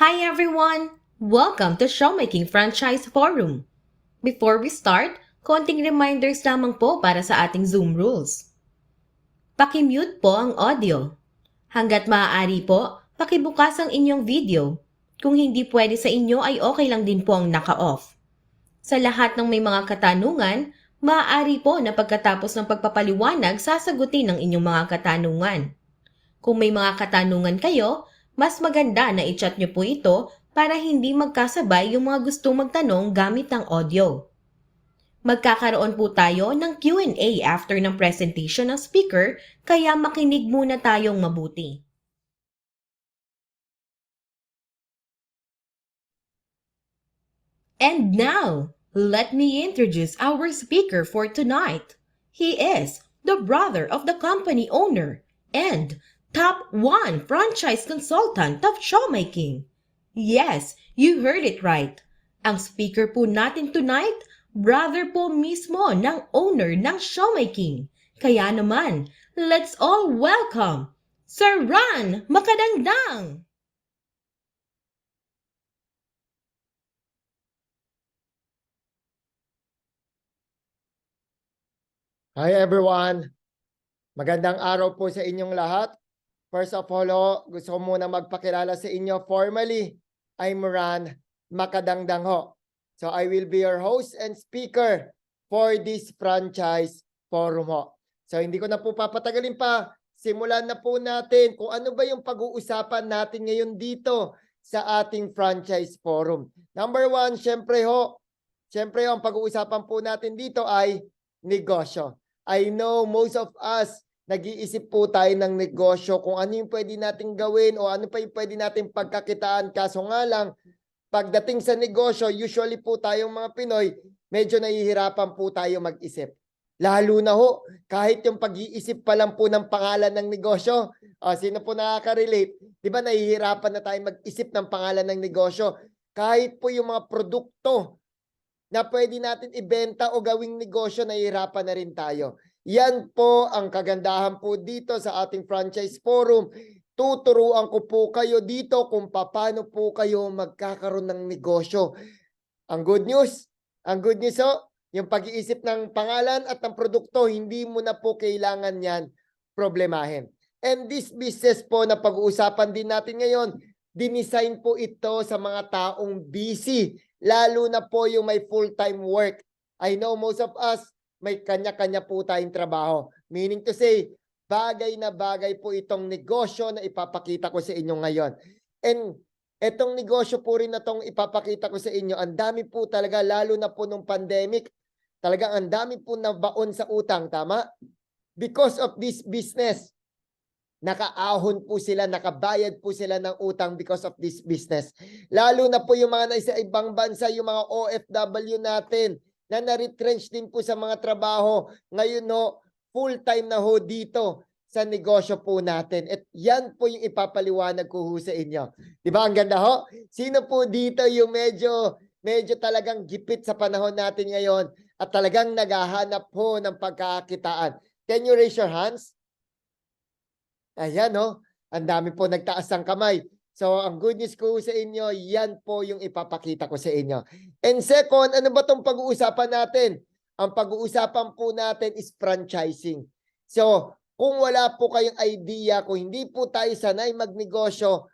Hi everyone! Welcome to Showmaking Franchise Forum. Before we start, konting reminders lamang po para sa ating Zoom rules. Paki-mute po ang audio. Hanggat maaari po, pakibukas ang inyong video. Kung hindi pwede sa inyo ay okay lang din po ang naka-off. Sa lahat ng may mga katanungan, maaari po na pagkatapos ng pagpapaliwanag sasagutin ang inyong mga katanungan. Kung may mga katanungan kayo, mas maganda na i-chat nyo po ito para hindi magkasabay yung mga gustong magtanong gamit ng audio. Magkakaroon po tayo ng Q&A after ng presentation ng speaker, kaya makinig muna tayong mabuti. And now, let me introduce our speaker for tonight. He is the brother of the company owner and top 1 franchise consultant of showmaking. Yes, you heard it right. Ang speaker po natin tonight, brother po mismo ng owner ng showmaking. Kaya naman, let's all welcome Sir Ron Makadangdang! Hi everyone! Magandang araw po sa inyong lahat. First of all, gusto ko muna magpakilala sa inyo formally. I'm Ran Makadangdang ho. So I will be your host and speaker for this franchise forum ho. So hindi ko na po papatagalin pa. Simulan na po natin kung ano ba yung pag-uusapan natin ngayon dito sa ating franchise forum. Number one, syempre ang pag-uusapan po natin dito ay negosyo. I know most of us, nag-iisip po tayo ng negosyo kung ano yung pwede nating gawin o ano pa yung pwede nating pagkakitaan. Kaso nga lang, pagdating sa negosyo, usually po tayong mga Pinoy, medyo nahihirapan po tayo mag-isip. Lalo na kahit yung pag-iisip pa lang po ng pangalan ng negosyo. Sino po nakaka-relate? Di ba nahihirapan na tayo mag-isip ng pangalan ng negosyo? Kahit po yung mga produkto na pwede natin ibenta o gawing negosyo, nahihirapan na rin tayo. Yan po ang kagandahan po dito sa ating franchise forum. Tuturuan ko po kayo dito kung paano po kayo magkakaroon ng negosyo. Ang good news yung pag-iisip ng pangalan at ng produkto, hindi mo na po kailangan yan problemahin. And this business po na pag-uusapan din natin ngayon, dinisign po ito sa mga taong busy, lalo na po yung may full-time work. I know most of us, may kanya-kanya po tayong trabaho. Meaning to say, bagay na bagay po itong negosyo na ipapakita ko sa inyo ngayon. And etong negosyo po rin na itong ipapakita ko sa inyo, ang dami po talaga, lalo na po nung pandemic, talagang ang dami po na baon sa utang, tama? Because of this business, nakaahon po sila, nakabayad po sila ng utang because of this business. Lalo na po yung mga nasa ibang bansa, yung mga OFW natin na na-retrench din po sa mga trabaho. Ngayon full-time na dito sa negosyo po natin. At yan po yung ipapaliwanag ko sa inyo. Di ba? Ang ganda Sino po dito yung medyo talagang gipit sa panahon natin ngayon at talagang naghahanap ng pagkakakitaan? Can you raise your hands? Ayan ang dami po nagtaas ng kamay. So, ang good news ko sa inyo, yan po yung ipapakita ko sa inyo. And second, ano ba itong pag-uusapan natin? Ang pag-uusapan po natin is franchising. So, kung wala po kayong idea, kung hindi po tayo sanay magnegosyo,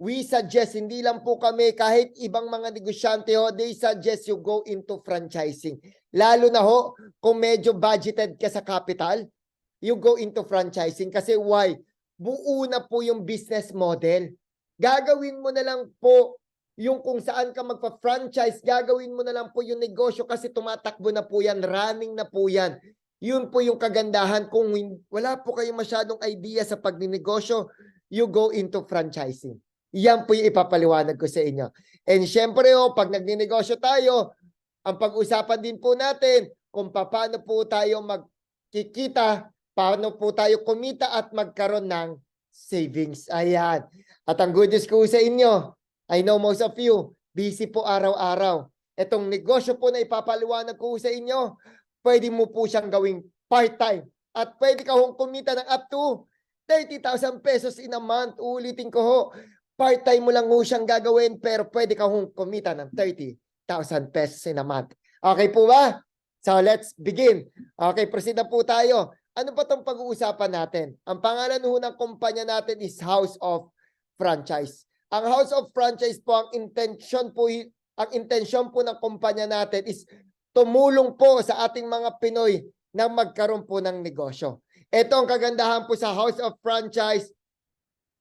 we suggest, hindi lang po kami, kahit ibang mga negosyante they suggest you go into franchising. Lalo na kung medyo budgeted ka sa capital, you go into franchising. Kasi why? Buo na po yung business model. Gagawin mo na lang po yung kung saan ka magpa-franchise, gagawin mo na lang po yung negosyo kasi tumatakbo na po yan, running na po yan. Yun po yung kagandahan. Kung wala po kayong masyadong idea sa pagninegosyo, you go into franchising. Yan po yung ipapaliwanag ko sa inyo. And syempre pag nagninegosyo tayo, ang pag-usapan din po natin kung paano po tayo magkikita, paano po tayo kumita at magkaroon ng savings. Ayan. At ang good news ko sa inyo, I know most of you, busy po araw-araw. Itong negosyo po na ipapaliwanag ko sa inyo, pwede mo po siyang gawing part-time. At pwede ka kumita ng up to 30,000 pesos in a month. Ulitin ko Part-time mo lang ho siyang gagawin pero pwede ka hong kumita ng 30,000 pesos in a month. Okay po ba? So let's begin. Okay, proceed na po tayo. Ano pa itong pag-uusapan natin? Ang pangalan ho ng kumpanya natin is House of Franchise. Ang House of Franchise po, ang intensyon po ng kumpanya natin is tumulong po sa ating mga Pinoy na magkaroon po ng negosyo. Ito ang kagandahan po sa House of Franchise.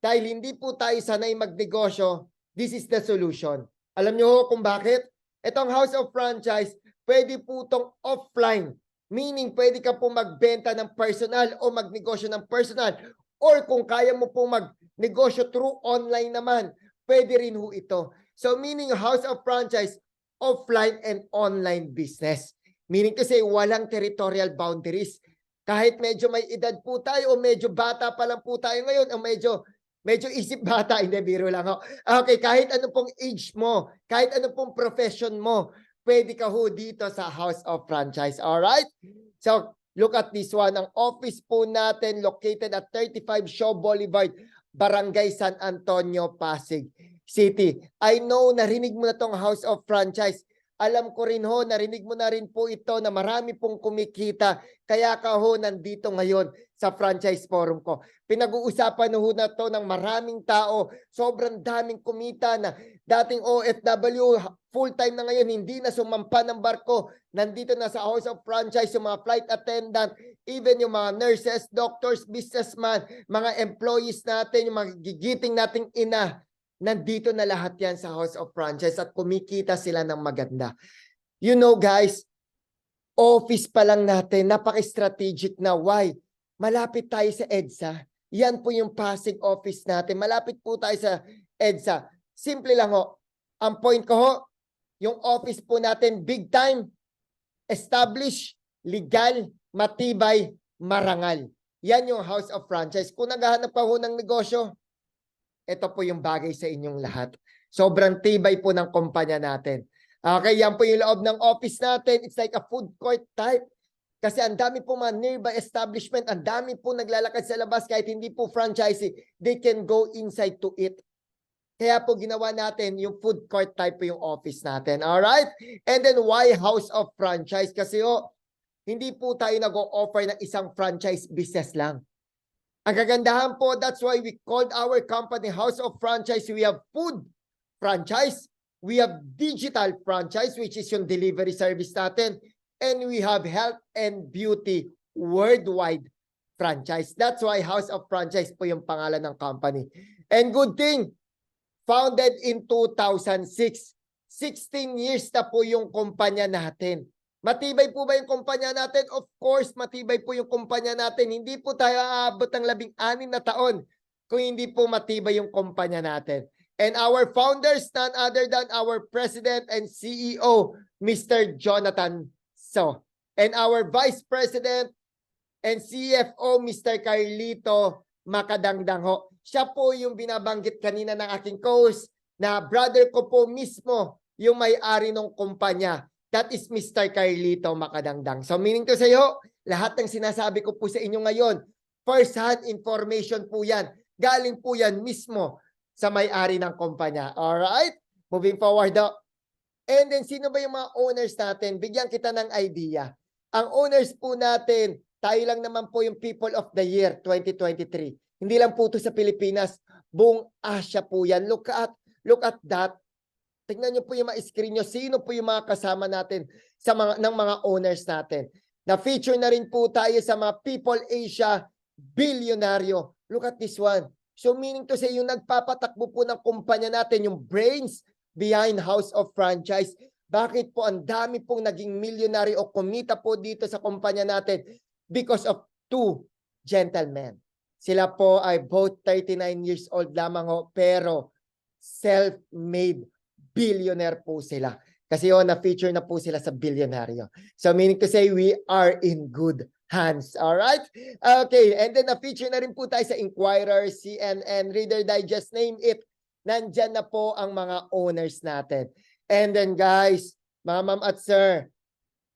Dahil hindi po tayo sanay magnegosyo, this is the solution. Alam nyo kung bakit? Itong House of Franchise, pwede po itong offline. Meaning, pwede ka po magbenta ng personal o magnegosyo ng personal. Or kung kaya mo po magnegosyo through online naman, pwede rin ho ito. So, meaning House of Franchise, offline and online business. Meaning to say, walang territorial boundaries. Kahit medyo may edad po tayo o medyo bata pa lang po tayo ngayon o medyo isip bata, hindi, biro lang ho. Okay, kahit ano pong age mo, kahit ano pong profession mo, pwede ka ho dito sa House of Franchise. Alright? So, look at this one. Ang office po natin located at 35 Shaw Boulevard, Barangay San Antonio, Pasig City. I know, narinig mo na tong House of Franchise. Alam ko rin ho, narinig mo na rin po ito na marami pong kumikita. Kaya ka ho nandito ngayon sa franchise forum ko. Pinag-uusapan ho na to ng maraming tao. Sobrang daming kumita na dating OFW, full-time na ngayon, hindi na sumampa ng barko. Nandito na sa House of Franchise, yung mga flight attendant, even yung mga nurses, doctors, businessman, mga employees natin, yung mga gigiting nating ina. Nandito na lahat yan sa House of Franchise at kumikita sila ng maganda. You know guys, office pa lang natin, napaka-strategic na. Why? Malapit tayo sa EDSA. Yan po yung Pasig office natin. Malapit po tayo sa EDSA. Simple lang ho. Ang point ko ho, yung office po natin, big time, established, legal, matibay, marangal. Yan yung House of Franchise. Kung naghahanap pa ho ng negosyo, ito po yung bagay sa inyong lahat. Sobrang tibay po ng kumpanya natin. Okay, yan po yung loob ng office natin. It's like a food court type. Kasi ang dami po mga nearby establishment, ang dami po naglalakad sa labas kahit hindi po franchisee, they can go inside to eat. Kaya po ginawa natin yung food court type po yung office natin. Alright? And then why House of Franchise? Kasi hindi po tayo nag-o-offer ng isang franchise business lang. Ang kagandahan po, that's why we called our company House of Franchise. We have food franchise, we have digital franchise, which is yung delivery service natin, and we have health and beauty worldwide franchise. That's why House of Franchise po yung pangalan ng company. And good thing, founded in 2006. 16 years na po yung kumpanya natin. Matibay po ba yung kumpanya natin? Of course, matibay po yung kumpanya natin. Hindi po tayo aabot ng 16 na taon kung hindi po matibay yung kumpanya natin. And our founders, none other than our President and CEO, Mr. Jonathan So. And our Vice President and CFO, Mr. Carlito Macadangdang ho. Siya po yung binabanggit kanina ng aking host na brother ko po mismo yung may-ari ng kumpanya. That is Mr. Carlito Macadangdang. So meaning to say ho, lahat ng sinasabi ko po sa inyo ngayon, first-hand information po yan. Galing po yan mismo sa may-ari ng kumpanya. Alright? Moving forward ho. And then sino ba yung mga owners natin? Bigyan kita ng idea. Ang owners po natin, tayo lang naman po yung People of the Year 2023. Hindi lang po ito sa Pilipinas, buong Asia po yan. Look at that. Tingnan niyo po yung mga screen nyo. Sino po yung mga kasama natin ng mga owners natin. Na-feature na rin po tayo sa mga People Asia Bilyonaryo. Look at this one. So meaning to say, yung nagpapatakbo po ng kumpanya natin, yung brains behind House of Franchise. Bakit po ang dami pong naging milyonary o kumita po dito sa kumpanya natin? Because of two gentlemen. Sila po ay both 39 years old lamang ho, pero self-made billionaire po sila. Kasi na-feature na po sila sa bilyonaryo. So meaning to say, we are in good hands. Alright? Okay, and then na-feature na rin po tayo sa Inquirer, CNN, Reader Digest, name it. Nandyan na po ang mga owners natin. And then guys, mga ma'am at sir,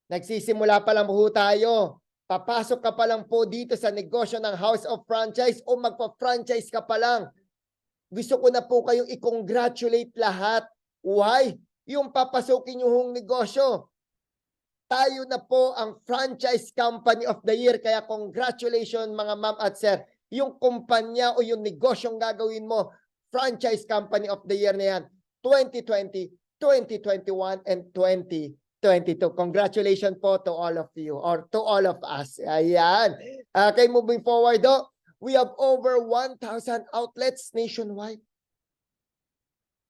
nagsisimula pa lang po tayo. Papasok ka pa lang po dito sa negosyo ng House of Franchise o magpa-franchise ka pa lang. Gusto ko na po kayong i-congratulate lahat. Why? Yung papasukin yung negosyo. Tayo na po ang Franchise Company of the Year. Kaya congratulations mga ma'am at sir. Yung kumpanya o yung negosyong gagawin mo, Franchise Company of the Year na yan. 2020, 2021, and 2022. Congratulations po to all of you or to all of us. Ayan. Okay, moving forward do. We have over 1,000 outlets nationwide.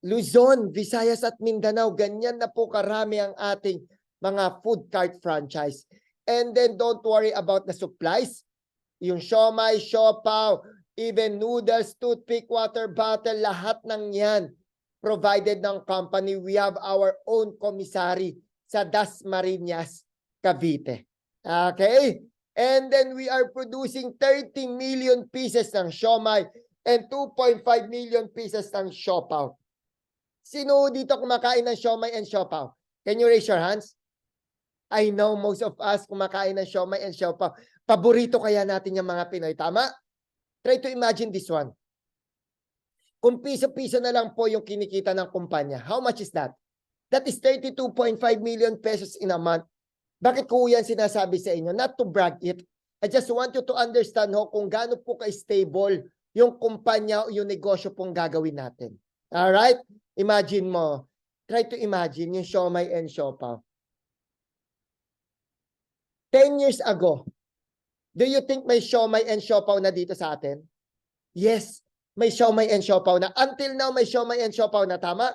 Luzon, Visayas at Mindanao, ganyan na po karami ang ating mga food cart franchise. And then don't worry about the supplies. Yung siomai, siopaw, even noodles, toothpick, water bottle, lahat ng yan provided ng company. We have our own commissary sa Dasmariñas, Cavite. Okay? And then we are producing 30 million pieces ng siomai and 2.5 million pieces ng siopaw. Sino dito kumakain ng siomai and siopaw? Can you raise your hands? I know most of us kumakain ng siomai and siopaw. Paborito kaya natin yung mga Pinoy. Tama? Try to imagine this one. Kung piso-piso na lang po yung kinikita ng kumpanya, how much is that? That is 32.5 million pesos in a month. Bakit ko yan sinasabi sa inyo? Not to brag it. I just want you to understand kung gaano po ka-stable yung kumpanya o yung negosyo pong gagawin natin. Alright? Imagine mo. Try to imagine yung siomai and siopaw. 10 years ago, do you think may siomai and siopaw na dito sa atin? Yes, may siomai and siopaw na. Until now, may siomai and siopaw na. Tama?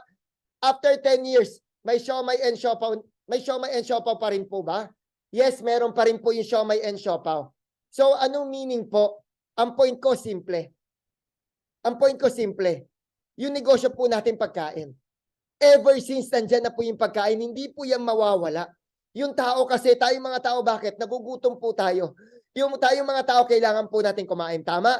After 10 years, may siomai and siopaw. May siomai and siopaw pa rin po ba? Yes, meron pa rin po yung siomai and siopaw. So, anong meaning po? Ang point ko, simple. Ang point ko, simple. Yung negosyo po natin pagkain. Ever since nandyan na po yung pagkain, hindi po yan mawawala. Yung tao kasi, tayong mga tao, bakit? Nagugutom po tayo. Yung tayong mga tao, kailangan po natin kumain. Tama?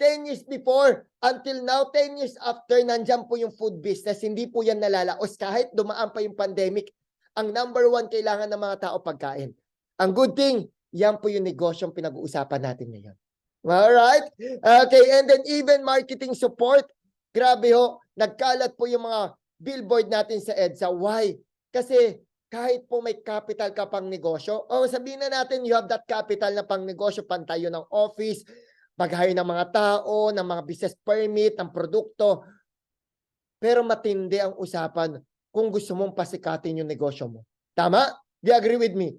10 years before, until now, 10 years after, nandyan po yung food business. Hindi po yan nalalaos. Kahit dumaan pa yung pandemic, ang number one kailangan ng mga tao pagkain. Ang good thing, yan po yung negosyong pinag-uusapan natin ngayon. Alright? Okay, and then even marketing support. Grabe ho, nagkalat po yung mga billboard natin sa EDSA. Why? Kasi kahit po may capital ka pang negosyo, sabihin na natin you have that capital na pang negosyo, pantayo ng office, pag-hire ng mga tao, ng mga business permit, ng produkto. Pero matindi ang usapan kung gusto mong pasikatin yung negosyo mo. Tama? Do you agree with me?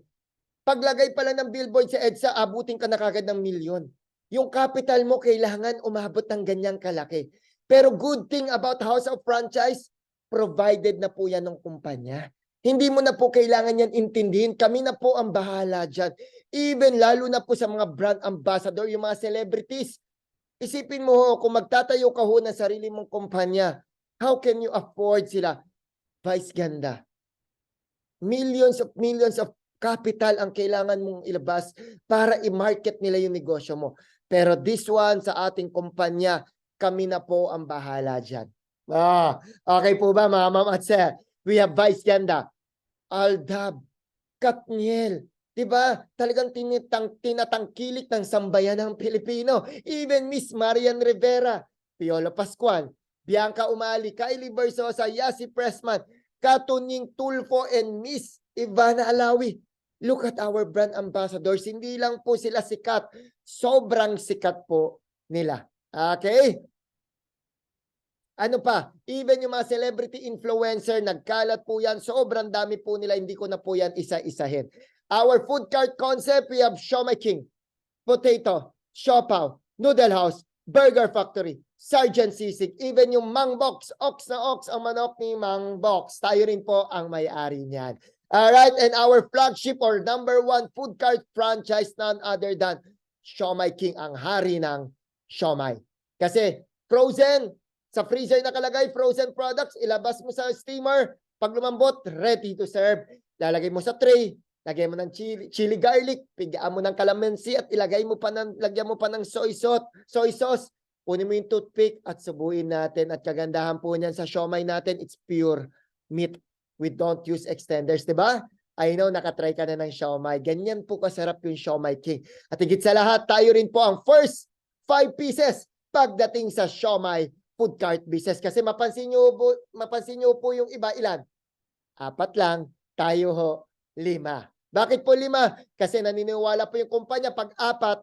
Paglagay pala ng billboard sa EDSA, abutin ka na kagad ng milyon. Yung capital mo kailangan umabot ng ganyang kalaki. Pero good thing about House of Franchise, provided na po yan ng kumpanya. Hindi mo na po kailangan yan intindihin. Kami na po ang bahala dyan. Even lalo na po sa mga brand ambassador, yung mga celebrities. Isipin mo ho, kung magtatayo ka ho ng sarili mong kumpanya, how can you afford sila? Vice ganda. Millions of capital ang kailangan mong ilabas para i-market nila yung negosyo mo. Pero this one sa ating kumpanya, kami na po ang bahala dyan. Okay po ba mga ma'am at sir? We have Vice Ganda, Aldab, Katniel. Diba? Talagang tinatangkilik ng sambayan ng Pilipino. Even Miss Marian Rivera, Piolo Pascual, Bianca Umali, Kylie Versosa, Yasi Pressman, Katunying Tulfo, and Miss Ivana Alawi. Look at our brand ambassadors. Hindi lang po sila sikat. Sobrang sikat po nila. Okay? Ano pa? Even yung mga celebrity influencer, nagkalat po yan. Sobrang dami po nila. Hindi ko na po yan isa-isahin. Our food cart concept, we have Siomai King, Potato, Siopaw, Noodle House, Burger Factory, Sergeant Sisig, even yung Mang Box, Ox na Ox, ang manok ni Mang Box. Tayo rin po ang may-ari niyan. Alright, and our flagship or number one food cart franchise, none other than Siomai King, ang hari ng siomai. Kasi frozen, sa freezer nakalagay, frozen products, ilabas mo sa steamer, pag lumambot, ready to serve. Lalagay mo sa tray, lagay mo ng chili garlic, pigaan mo ng calamansi at lagyan mo pa ng soy sauce. Kunin mo yung toothpick at subuin natin. At kagandahan po niyan sa siomai natin, it's pure meat. We don't use extenders, di ba? I know, nakatry ka na ng siomai. Ganyan po kasarap yung Siomai King. At higit sa lahat, tayo rin po ang first 5 pieces pagdating sa siomai food cart business. Kasi mapansin nyo po yung iba, ilan? 4 lang, tayo ho, 5. Bakit po 5? Kasi naniniwala po yung kumpanya, pag 4,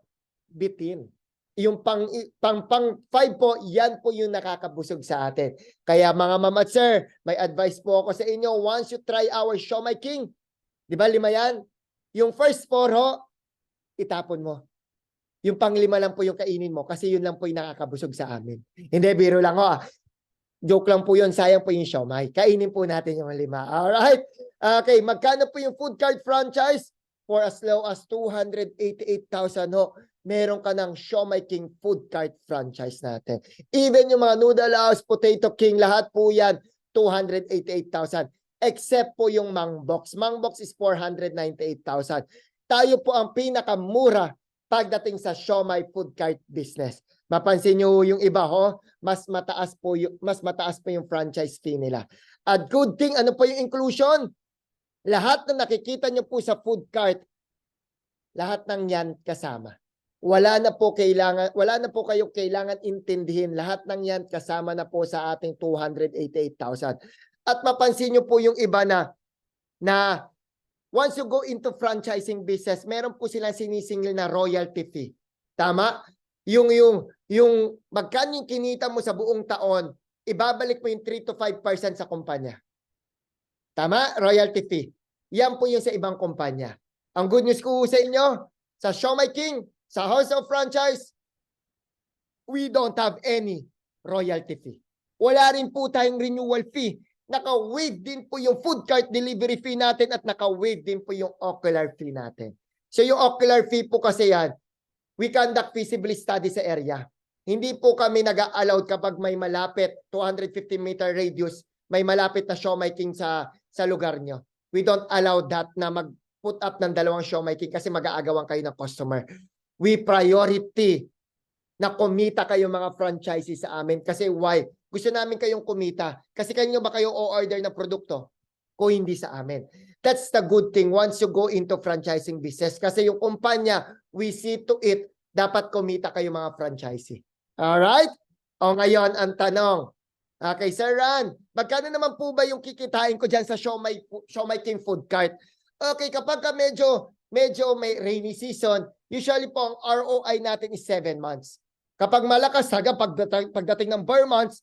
bitin. Yung pang 5 po, yan po yung nakakabusog sa atin. Kaya mga mama at sir, may advice po ako sa inyo. Once you try our Siomai King, di ba 5 yan? Yung first 4 ho, itapon mo. Yung pang 5 lang po yung kainin mo kasi yun lang po yung nakakabusog sa amin. Hindi, biro lang ho. Joke lang po yun, sayang po yung siomai. Kainin po natin yung 5. Alright? Okay, magkano po yung food cart franchise? For as low as 288,000 ho, meron ka ng Siomai King food cart franchise natin. Even yung mga Noodle House, Potato King, lahat po yan, 288,000. Except po yung Mangbox. Mangbox is 498,000. Tayo po ang pinakamura pagdating sa Siomai food cart business. Mapansin nyo yung iba ho, mas mataas po yung franchise fee nila. At good thing, ano po yung inclusion? Lahat na nakikita nyo po sa food cart, lahat ng yan kasama. Wala na po kayong kailangan intindihin. Lahat ng yan kasama na po sa ating 288,000. At mapansin nyo po yung iba na once you go into franchising business, meron po silang sinisingil na royalty fee. Tama? Yung magkano yung kinita mo sa buong taon, ibabalik mo yung 3 to 5% sa kumpanya. Tama? Royalty fee. Yan po yung sa ibang kumpanya. Ang good news ko sa inyo, sa Siomai King, sa House of Franchise, we don't have any royalty fee. Wala rin po tayong renewal fee. Naka-waive din po yung food cart delivery fee natin at naka-waive din po yung ocular fee natin. So yung ocular fee po kasi yan, we conduct feasibility study sa area. Hindi po kami nag-allowed kapag may malapit, 250-meter radius, may malapit na Siomai King sa lugar nyo. We don't allow that na mag-put up ng 2 Siomai King kasi mag-aagawan kayo ng customer. We priority na kumita kayo mga franchises sa amin. Kasi why? Gusto namin kayong kumita. Kasi kanino ba kayo o-order ng produkto? Kung hindi sa amin. That's the good thing once you go into franchising business. Kasi yung kumpanya, we see to it, dapat kumita kayo mga franchisee. Alright? O ngayon, ang tanong. Okay, Sir Ran, magkano naman po ba yung kikitain ko dyan sa Siomai King food cart? Okay, kapag ka medyo may rainy season, usually po ang ROI natin is 7 months. Kapag malakas, pagdating ng bare months,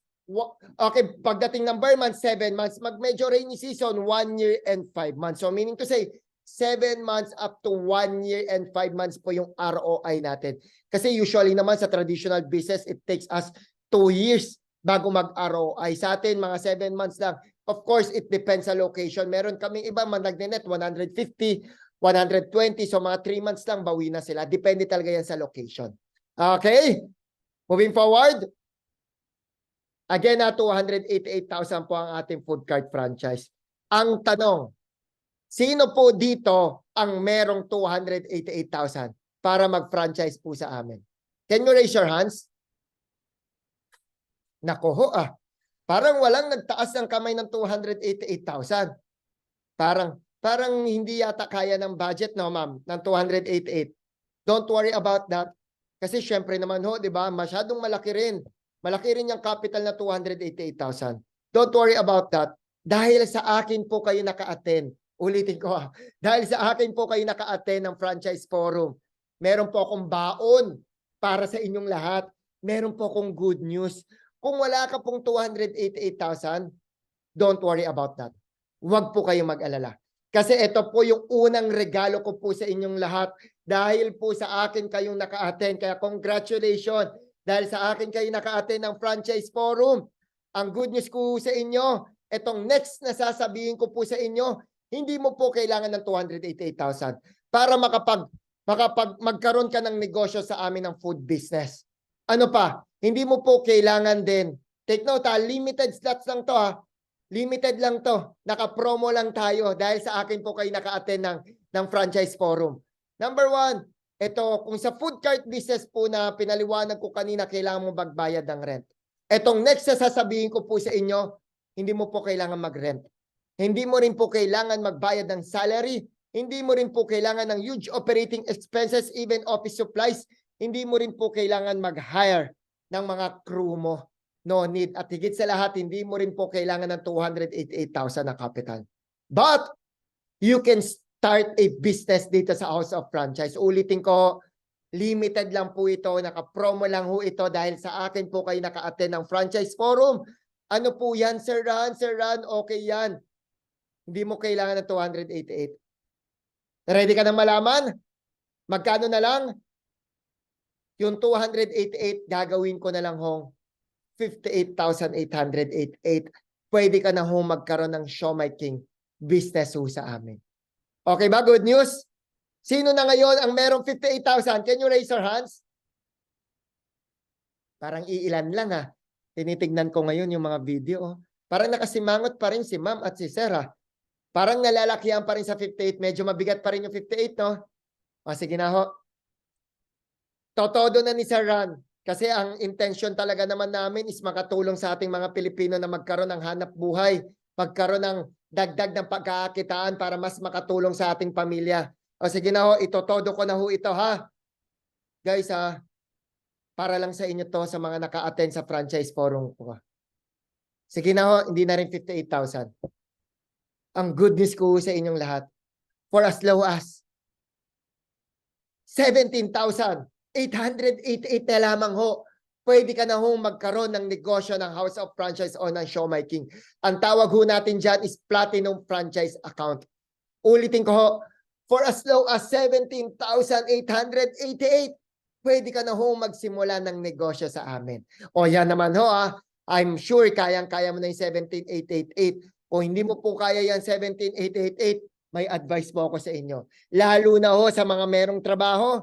pagdating ng bare months, 7 months. Medyo rainy season, 1 year and 5 months. So meaning to say, 7 months up to 1 year and 5 months po yung ROI natin. Kasi usually naman sa traditional business, it takes us 2 years bago mag-ROI. Sa atin, mga 7 months lang. Of course, it depends sa location. Meron kaming iba, nagnenet 150, 120. So mga 3 months lang, bawi na sila. Depende talaga yan sa location. Okay? Moving forward. Again, 288,000 po ang ating food cart franchise. Ang tanong, sino po dito ang merong 288,000 para mag-franchise po sa amin? Can you raise your hands? Naku parang walang nagtaas ng kamay ng 288,000. Parang hindi yata kaya ng budget, no ma'am, ng 288. Don't worry about that. Kasi syempre naman ho, di ba, masyadong malaki rin. Malaki rin yung capital na 288,000. Don't worry about that. Dahil sa akin po kayo naka-attend. Ulitin ko dahil sa akin po kayo naka-attend ng franchise forum. Meron po akong baon para sa inyong lahat. Meron po akong good news. Kung wala ka pong 288,000, don't worry about that. Huwag po kayong mag-alala. Kasi ito po yung unang regalo ko po sa inyong lahat. Dahil po sa akin kayong naka-attend. Kaya congratulations. Dahil sa akin kayo naka-attend ng franchise forum. Ang good news ko sa inyo, itong next na sasabihin ko po sa inyo, hindi mo po kailangan ng 288,000 para magkaroon ka ng negosyo sa amin ng food business. Ano pa? Hindi mo po kailangan din. Take note limited slots lang to Limited lang to. Naka-promo lang tayo dahil sa akin po kayo naka-attend ng franchise forum. Number 1, ito, kung sa food cart business po na pinaliwanag ko kanina, kailangan mo magbayad ng rent. Etong next na sasabihin ko po sa inyo, hindi mo po kailangan mag-rent. Hindi mo rin po kailangan magbayad ng salary. Hindi mo rin po kailangan ng huge operating expenses, even office supplies. Hindi mo rin po kailangan mag-hire ng mga crew mo. No need. At higit sa lahat, hindi mo rin po kailangan ng 288,000 na capital. But, you can start a business dito sa House of Franchise. Ulitin ko, limited lang po ito, naka-promo lang ho ito dahil sa akin po kayo naka-attend ng Franchise Forum. Ano po yan, Sir Ran? Sir Ran, okay yan. Hindi mo kailangan ng 288. Ready ka na malaman? Magkano na lang? Yung 288, gagawin ko na lang hong 58,888. Pwede ka na hong magkaroon ng Show My King business ho sa amin. Okay ba? Good news? Sino na ngayon ang merong 58,000? Can you raise your hands? Parang iilan lang ha. Tinitignan ko ngayon yung mga video. Oh. Parang nakasimangot pa rin si Ma'am at si Sarah. Parang nalalakihan pa rin sa 58. Medyo mabigat pa rin yung 58, no? O, sige na ho. Totodo na ni Sir Ran. Kasi ang intention talaga naman namin is makatulong sa ating mga Pilipino na magkaroon ng hanap buhay. Magkaroon ng dagdag ng pagkakakitaan para mas makatulong sa ating pamilya. O sige na ho, itotodo ko na ho ito ha. Guys ha, para lang sa inyo to sa mga naka-attend sa franchise forum ko. Sige na ho, hindi na rin 58,000. Ang good news ko sa inyong lahat, for as low as 17,888 na lamang ho, pwede ka na ho magkaroon ng negosyo ng House of Franchise o ng Show My King. Ang tawag ho natin dyan is Platinum Franchise Account. Ulitin ko ho, for as low as 17,888, pwede ka na ho magsimula ng negosyo sa amin. O yan naman ho I'm sure kayang-kaya mo na yung 17,888. O hindi mo po kaya yan 17,888, may advice po ako sa inyo. Lalo na ho sa mga merong trabaho,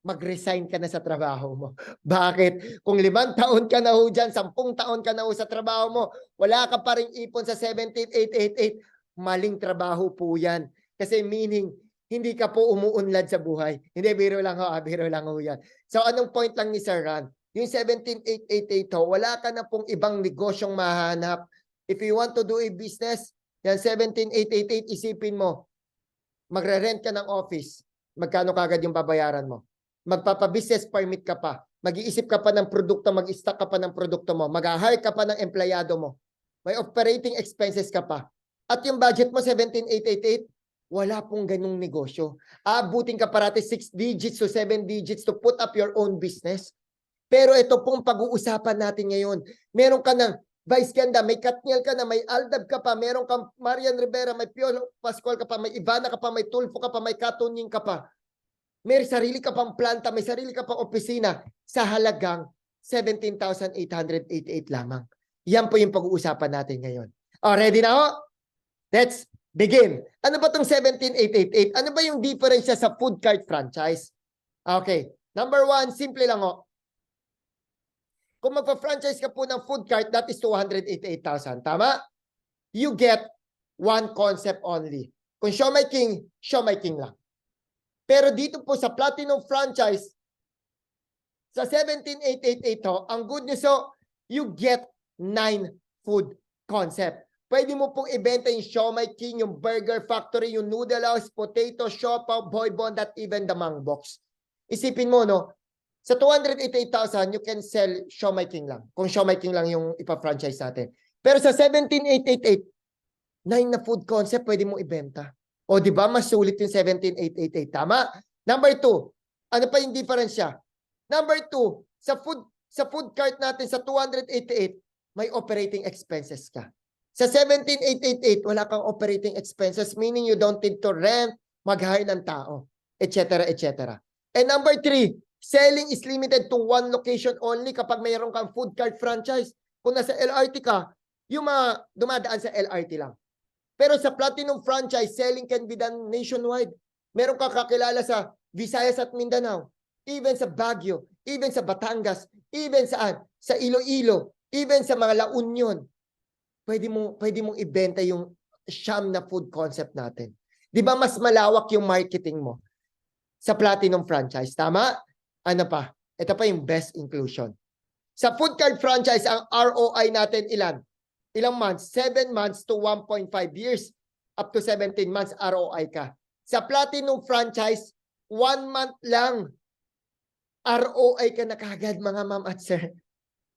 mag-resign ka na sa trabaho mo. Bakit? Kung 5 taon ka na ho dyan, 10 taon ka na ho sa trabaho mo, wala ka pa rin ipon sa 17,888, maling trabaho po yan. Kasi meaning, hindi ka po umuunlad sa buhay. Hindi, biro lang ho, biro lang ho yan. So anong point lang ni Sir Ran? Yung 17,888 ho, wala ka na pong ibang negosyong mahanap. If you want to do a business, yan 17,888, isipin mo, magre-rent ka ng office, magkano kagad yung babayaran mo? Magpapa-business permit ka pa, mag-iisip ka pa ng produkto, mag-stock ka pa ng produkto mo, mag-hire ka pa ng empleyado mo, may operating expenses ka pa. At yung budget mo, 17,888, wala pong ganung negosyo. Abutin ka parati 6 digits to 7 digits to put up your own business. Pero ito pong pag-uusapan natin ngayon. Meron ka ng Vice Ganda, may Katniel ka na, may Aldab ka pa, meron kang Marian Rivera, may Piolo Pascual ka pa, may Ivana ka pa, may Tulfo ka pa, may Katunying ka pa. May sarili ka pang planta, may sarili ka pang opisina sa halagang 17,888 lamang. Yan po yung pag-uusapan natin ngayon. O, ready na ho? Let's begin. Ano ba itong 17,888? Ano ba yung difference sa food cart franchise? Okay. Number 1, simple lang ho. Kung magpa-franchise ka po ng food cart, that is 288,000. Tama? You get one concept only. Kung Show My King lang. Pero dito po sa Platinum Franchise, sa 17,888 ho, ang good news ho, you get 9 food concept. Pwede mo pong ibenta yung Show My King, yung Burger Factory, yung Noodle House, Potato, Siopaw, Boy Bond, at even the Mang Box. Isipin mo, no? Sa 288,000, you can sell Show My King lang. Kung Show My King lang yung ipa-franchise natin. Pero sa 17,888, 9 na food concept pwede mong ibenta. O di ba mas sulit yung 17,888. Tama? Number 2, ano pa yung diferensya? Number 2, sa food cart natin sa 288, may operating expenses ka. Sa 17,888, wala kang operating expenses, meaning you don't need to rent, mag-hire ng tao, etc. etc. And number 3, selling is limited to one location only kapag mayroon kang food cart franchise. Kung nasa LRT ka, yung mga dumadaan sa LRT lang. Pero sa Platinum Franchise, selling can be done nationwide. Meron kang kakilala sa Visayas at Mindanao, even sa Baguio, even sa Batangas, even saan? Sa Iloilo, even sa mga La Union. Pwede mong ibenta yung siyam na food concept natin. Di ba mas malawak yung marketing mo sa Platinum Franchise? Tama? Ano pa? Ito pa yung best inclusion. Sa food cart franchise, ang ROI natin ilan? Ilang months? 7 months to 1.5 years. Up to 17 months ROI ka. Sa Platinum Franchise, 1 month lang. ROI ka na kagad mga ma'am at sir.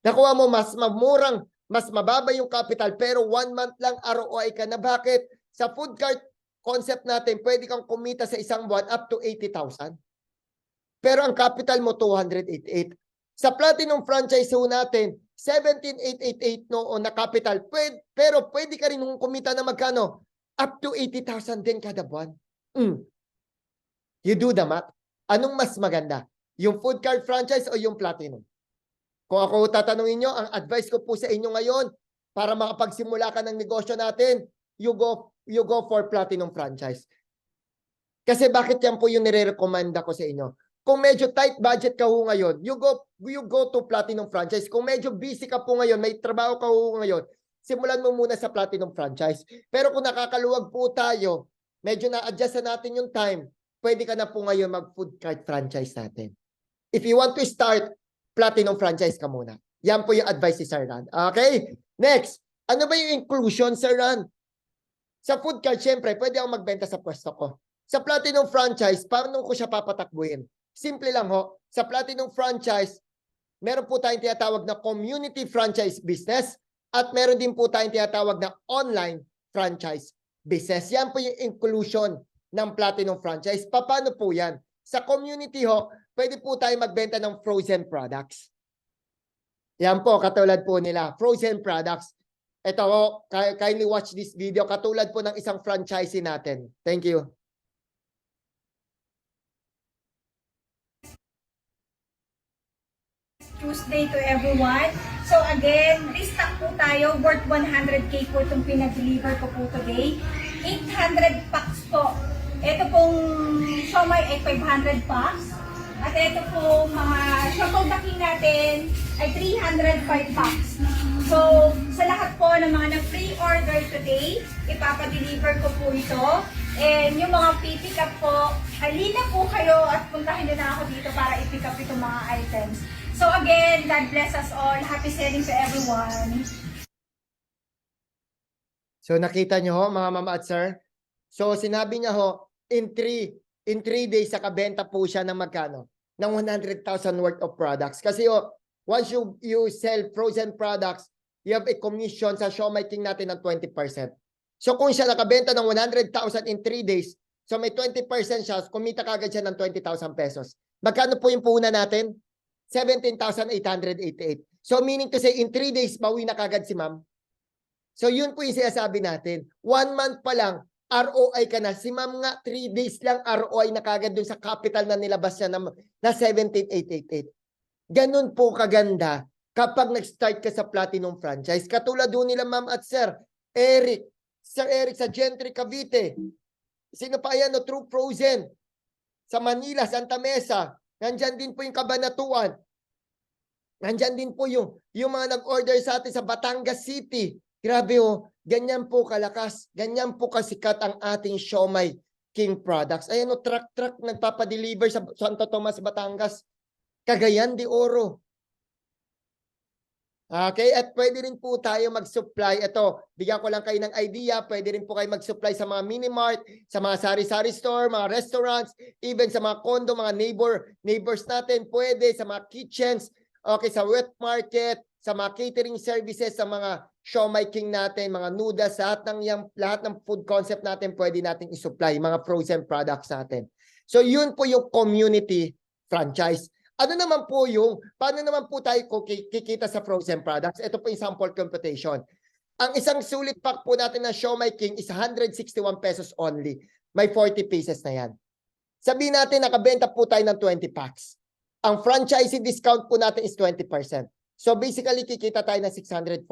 Nakuha mo mas mamurang, mas mababa yung capital pero 1 month lang ROI ka na. Bakit? Sa food cart concept natin, pwede kang kumita sa isang buwan up to 80,000. Pero ang capital mo 288. Sa Platinum franchise ho natin, 17,888 noon na capital. Pero pwede ka rin kumita na magkano? Up to 80,000 din kada buwan. You do the math. Anong mas maganda? Yung food cart franchise o yung Platinum? Kung ako tatanungin nyo, ang advice ko po sa inyo ngayon, para makapagsimula ka ng negosyo natin, you go for Platinum franchise. Kasi bakit yan po yung nire-recommenda ko sa inyo? Kung medyo tight budget ka ho ngayon, you go to Platinum franchise. Kung medyo busy ka po ngayon, may trabaho ka ho ngayon, simulan mo muna sa Platinum franchise. Pero kung nakakaluwag po tayo, medyo na-adjust na natin yung time, pwede ka na po ngayon mag-food cart franchise natin. If you want to start, Platinum franchise ka muna. Yan po yung advice ni Sir Ran. Okay? Next, ano ba yung inclusion, Sir Ran? Sa food cart, syempre, pwede akong magbenta sa pwesto ko. Sa Platinum franchise, paano ko siya papatakbuhin? Simple lang ho. Sa Platinum franchise, meron po tayong tinatawag na community franchise business at meron din po tayong tinatawag na online franchise business. Yan po yung inclusion ng Platinum franchise. Paano po yan? Sa community ho, pwede po tayo magbenta ng frozen products. Yan po, katulad po nila, frozen products. Ito ho, kindly watch this video. Katulad po ng isang franchisee natin. Thank you. Tuesday to everyone. So again, restock po tayo. Worth 100k po itong pinag-deliver ko po today. 800 packs po. Ito pong siomai ay 500 packs. At ito po mga shokoldaki natin ay 305 packs. So sa lahat po ng mga na-pre-order today, ipapadeliver ko po ito. And yung mga pipick up po, halina po kayo at puntahin na ako dito para i-pick up itong mga items. So again, God bless us all. Happy selling to everyone. So nakita nyo ho, mga mama at sir? So sinabi niya ho, in 3 days, nakabenta po siya ng magkano? Ng 100,000 worth of products. Kasi ho, once you sell frozen products, you have a commission sa siomai king natin ng 20%. So kung siya nakabenta ng 100,000 in 3 days, so may 20% siya, kumita kagad siya ng 20,000 pesos. Magkano po yung puhunan natin? 17,888. So meaning to say, in 3 days, bawi na kagad si ma'am. So yun po yung sinasabi natin. 1 month pa lang, ROI ka na. Si ma'am nga, 3 days lang ROI na kagad dun sa capital na nilabas niya na 17,888. Ganun po kaganda kapag nag-start ka sa Platinum franchise. Katulad doon nila ma'am at Sir Eric sa Gentry Cavite. Sino pa yan? No, True Frozen. Sa Manila, Santa Mesa. Nandyan din po yung Cabanatuan. Nandyan din po yung mga nag-order sa atin sa Batangas City. Grabe oh, ganyan po kalakas. Ganyan po kasikat ang ating siomai king products. Ayan oh, truck nagpapadeliver sa Santo Tomas, Batangas. Cagayan de Oro. Okay, at pwede rin po tayo mag-supply. Ito, bigyan ko lang kayo ng idea. Pwede rin po kayo mag-supply sa mga mini-mart, sa mga sari-sari store, mga restaurants, even sa mga condo, mga neighbors natin. Pwede sa mga kitchens, okay, sa wet market, sa mga catering services, sa mga siomai king natin, mga noodles, lahat ng food concept natin, pwede natin i-supply, mga frozen products natin. So, yun po yung community franchise. Ano naman po paano naman po tayo kikita sa frozen products? Ito po yung sample computation. Ang isang sulit pack po natin na siomai king is 161 pesos only. May 40 pieces na yan. Sabihin natin, nakabenta po tayo ng 20 packs. Ang franchisee discount po natin is 20%. So basically, kikita tayo ng 644.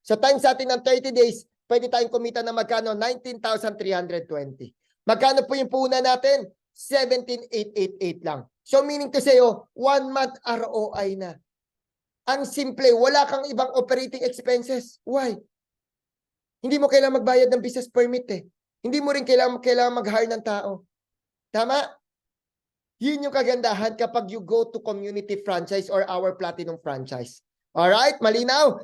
So times natin ng 30 days, pwede tayong kumita ng magkano? 19,320. Magkano po yung puhunan natin? 17,888 lang. So meaning to say, 1 month ROI na. Ang simple, wala kang ibang operating expenses. Why? Hindi mo kailangan magbayad ng business permit eh. Hindi mo rin kailangan mag-hire ng tao. Tama? Yun yung kagandahan kapag you go to community franchise or our Platinum franchise. Alright? Malinaw?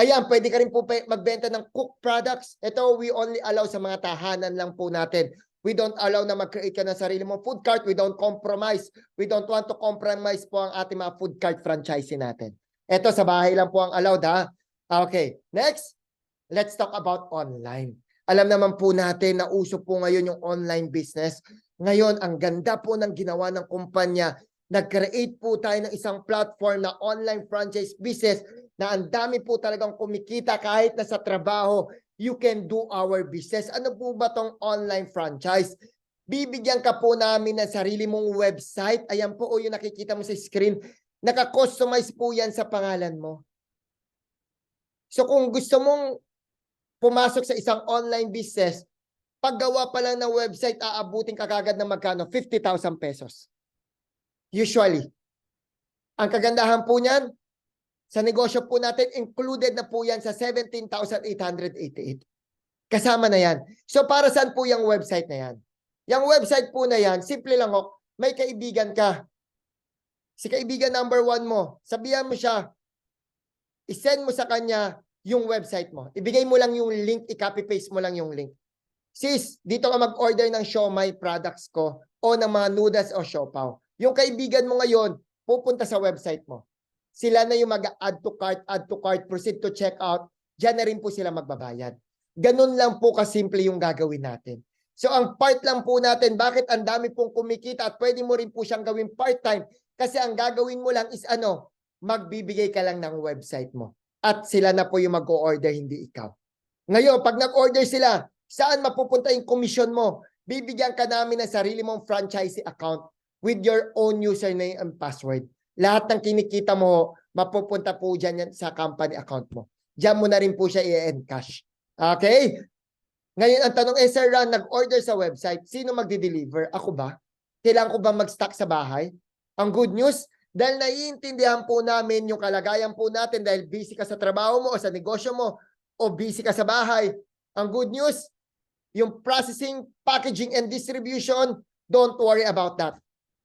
Ayan, pwede ka rin po magbenta ng cooked products. Ito, we only allow sa mga tahanan lang po natin. We don't allow na mag-create ka ng sarili mong food cart. We don't compromise. We don't want to compromise po ang ating mga food cart franchising natin. Ito sa bahay lang po ang allowed ha. Okay, next. Let's talk about online. Alam naman po natin na uso po ngayon yung online business. Ngayon, ang ganda po ng ginawa ng kumpanya. Nag-create po tayo ng isang platform na online franchise business na ang dami po talagang kumikita kahit na sa trabaho, you can do our business. Ano po ba tong online franchise? Bibigyan ka po namin ng sarili mong website. Ayan po o yung nakikita mo sa screen. Naka-customize po yan sa pangalan mo. So kung gusto mong pumasok sa isang online business, paggawa pa lang ng website, aabutin ka kagad ng magkano? 50,000 pesos. Usually. Ang kagandahan po niyan, sa negosyo po natin, included na po yan sa 17,888. Kasama na yan. So para saan po yung website na yan? Yung website po na yan, simple lang ho, may kaibigan ka. Si kaibigan number 1 mo, sabihan mo siya, isend mo sa kanya yung website mo. Ibigay mo lang yung link, i-copy-paste mo lang yung link. Sis, dito ka mag-order ng siomai products ko o ng mga noodles o siopaw. Yung kaibigan mo ngayon, pupunta sa website mo. Sila na yung mag-add to cart, proceed to checkout. Diyan na rin po sila magbabayad. Ganun lang po kasimple yung gagawin natin. So ang part lang po natin, bakit ang dami pong kumikita at pwede mo rin po siyang gawin part-time? Kasi ang gagawin mo lang is magbibigay ka lang ng website mo. At sila na po yung mag-o-order, hindi ikaw. Ngayon, pag nag-order sila, saan mapupunta yung commission mo? Bibigyan ka namin ng sarili mong franchisee account with your own username and password. Lahat ng kinikita mo, mapupunta po dyan yan sa company account mo. Diyan mo na rin po siya i-encash. Okay? Ngayon, ang tanong, Sir Ron, nag-order sa website, sino magdi-deliver? Ako ba? Kailangan ko ba mag-stock sa bahay? Ang good news, dahil naiintindihan po namin yung kalagayan po natin dahil busy ka sa trabaho mo o sa negosyo mo o busy ka sa bahay. Ang good news, yung processing, packaging, and distribution, don't worry about that.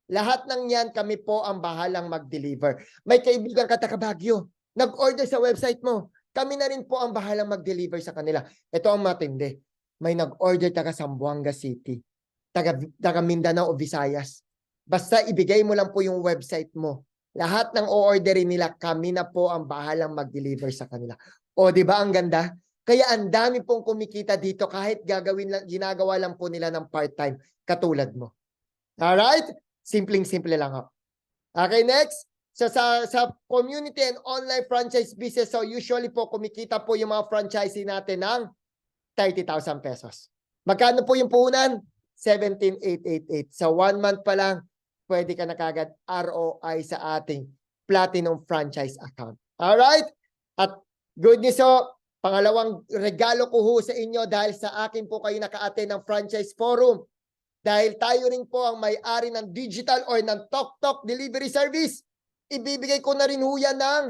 Lahat ng yan, kami po ang bahalang mag-deliver. May kaibigan ka taga Baguio, nag-order sa website mo. Kami na rin po ang bahalang mag-deliver sa kanila. Ito ang matindi. May nag-order taga Zamboanga City, taga Mindanao o Visayas. Basta ibigay mo lang po yung website mo. Lahat ng o-orderin nila, kami na po ang bahalang mag-deliver sa kanila. O, di ba ang ganda? Kaya ang dami pong kumikita dito kahit ginagawa lang po nila ng part-time katulad mo. Alright? Simpleng-simple lang ako. Okay, next. So, sa community and online franchise business, so usually po kumikita po yung mga franchisee natin ng 30,000 pesos. Magkano po yung puhunan? 17,888. Sa 1 month pa lang, pwede ka na kagad ROI sa ating Platinum Franchise account. Alright? At good news so, pangalawang regalo ko ho sa inyo dahil sa akin po kayo naka-attend ng Franchise Forum. Dahil tayo rin po ang may-ari ng digital or ng Tok delivery service, ibibigay ko na rin ho yan ng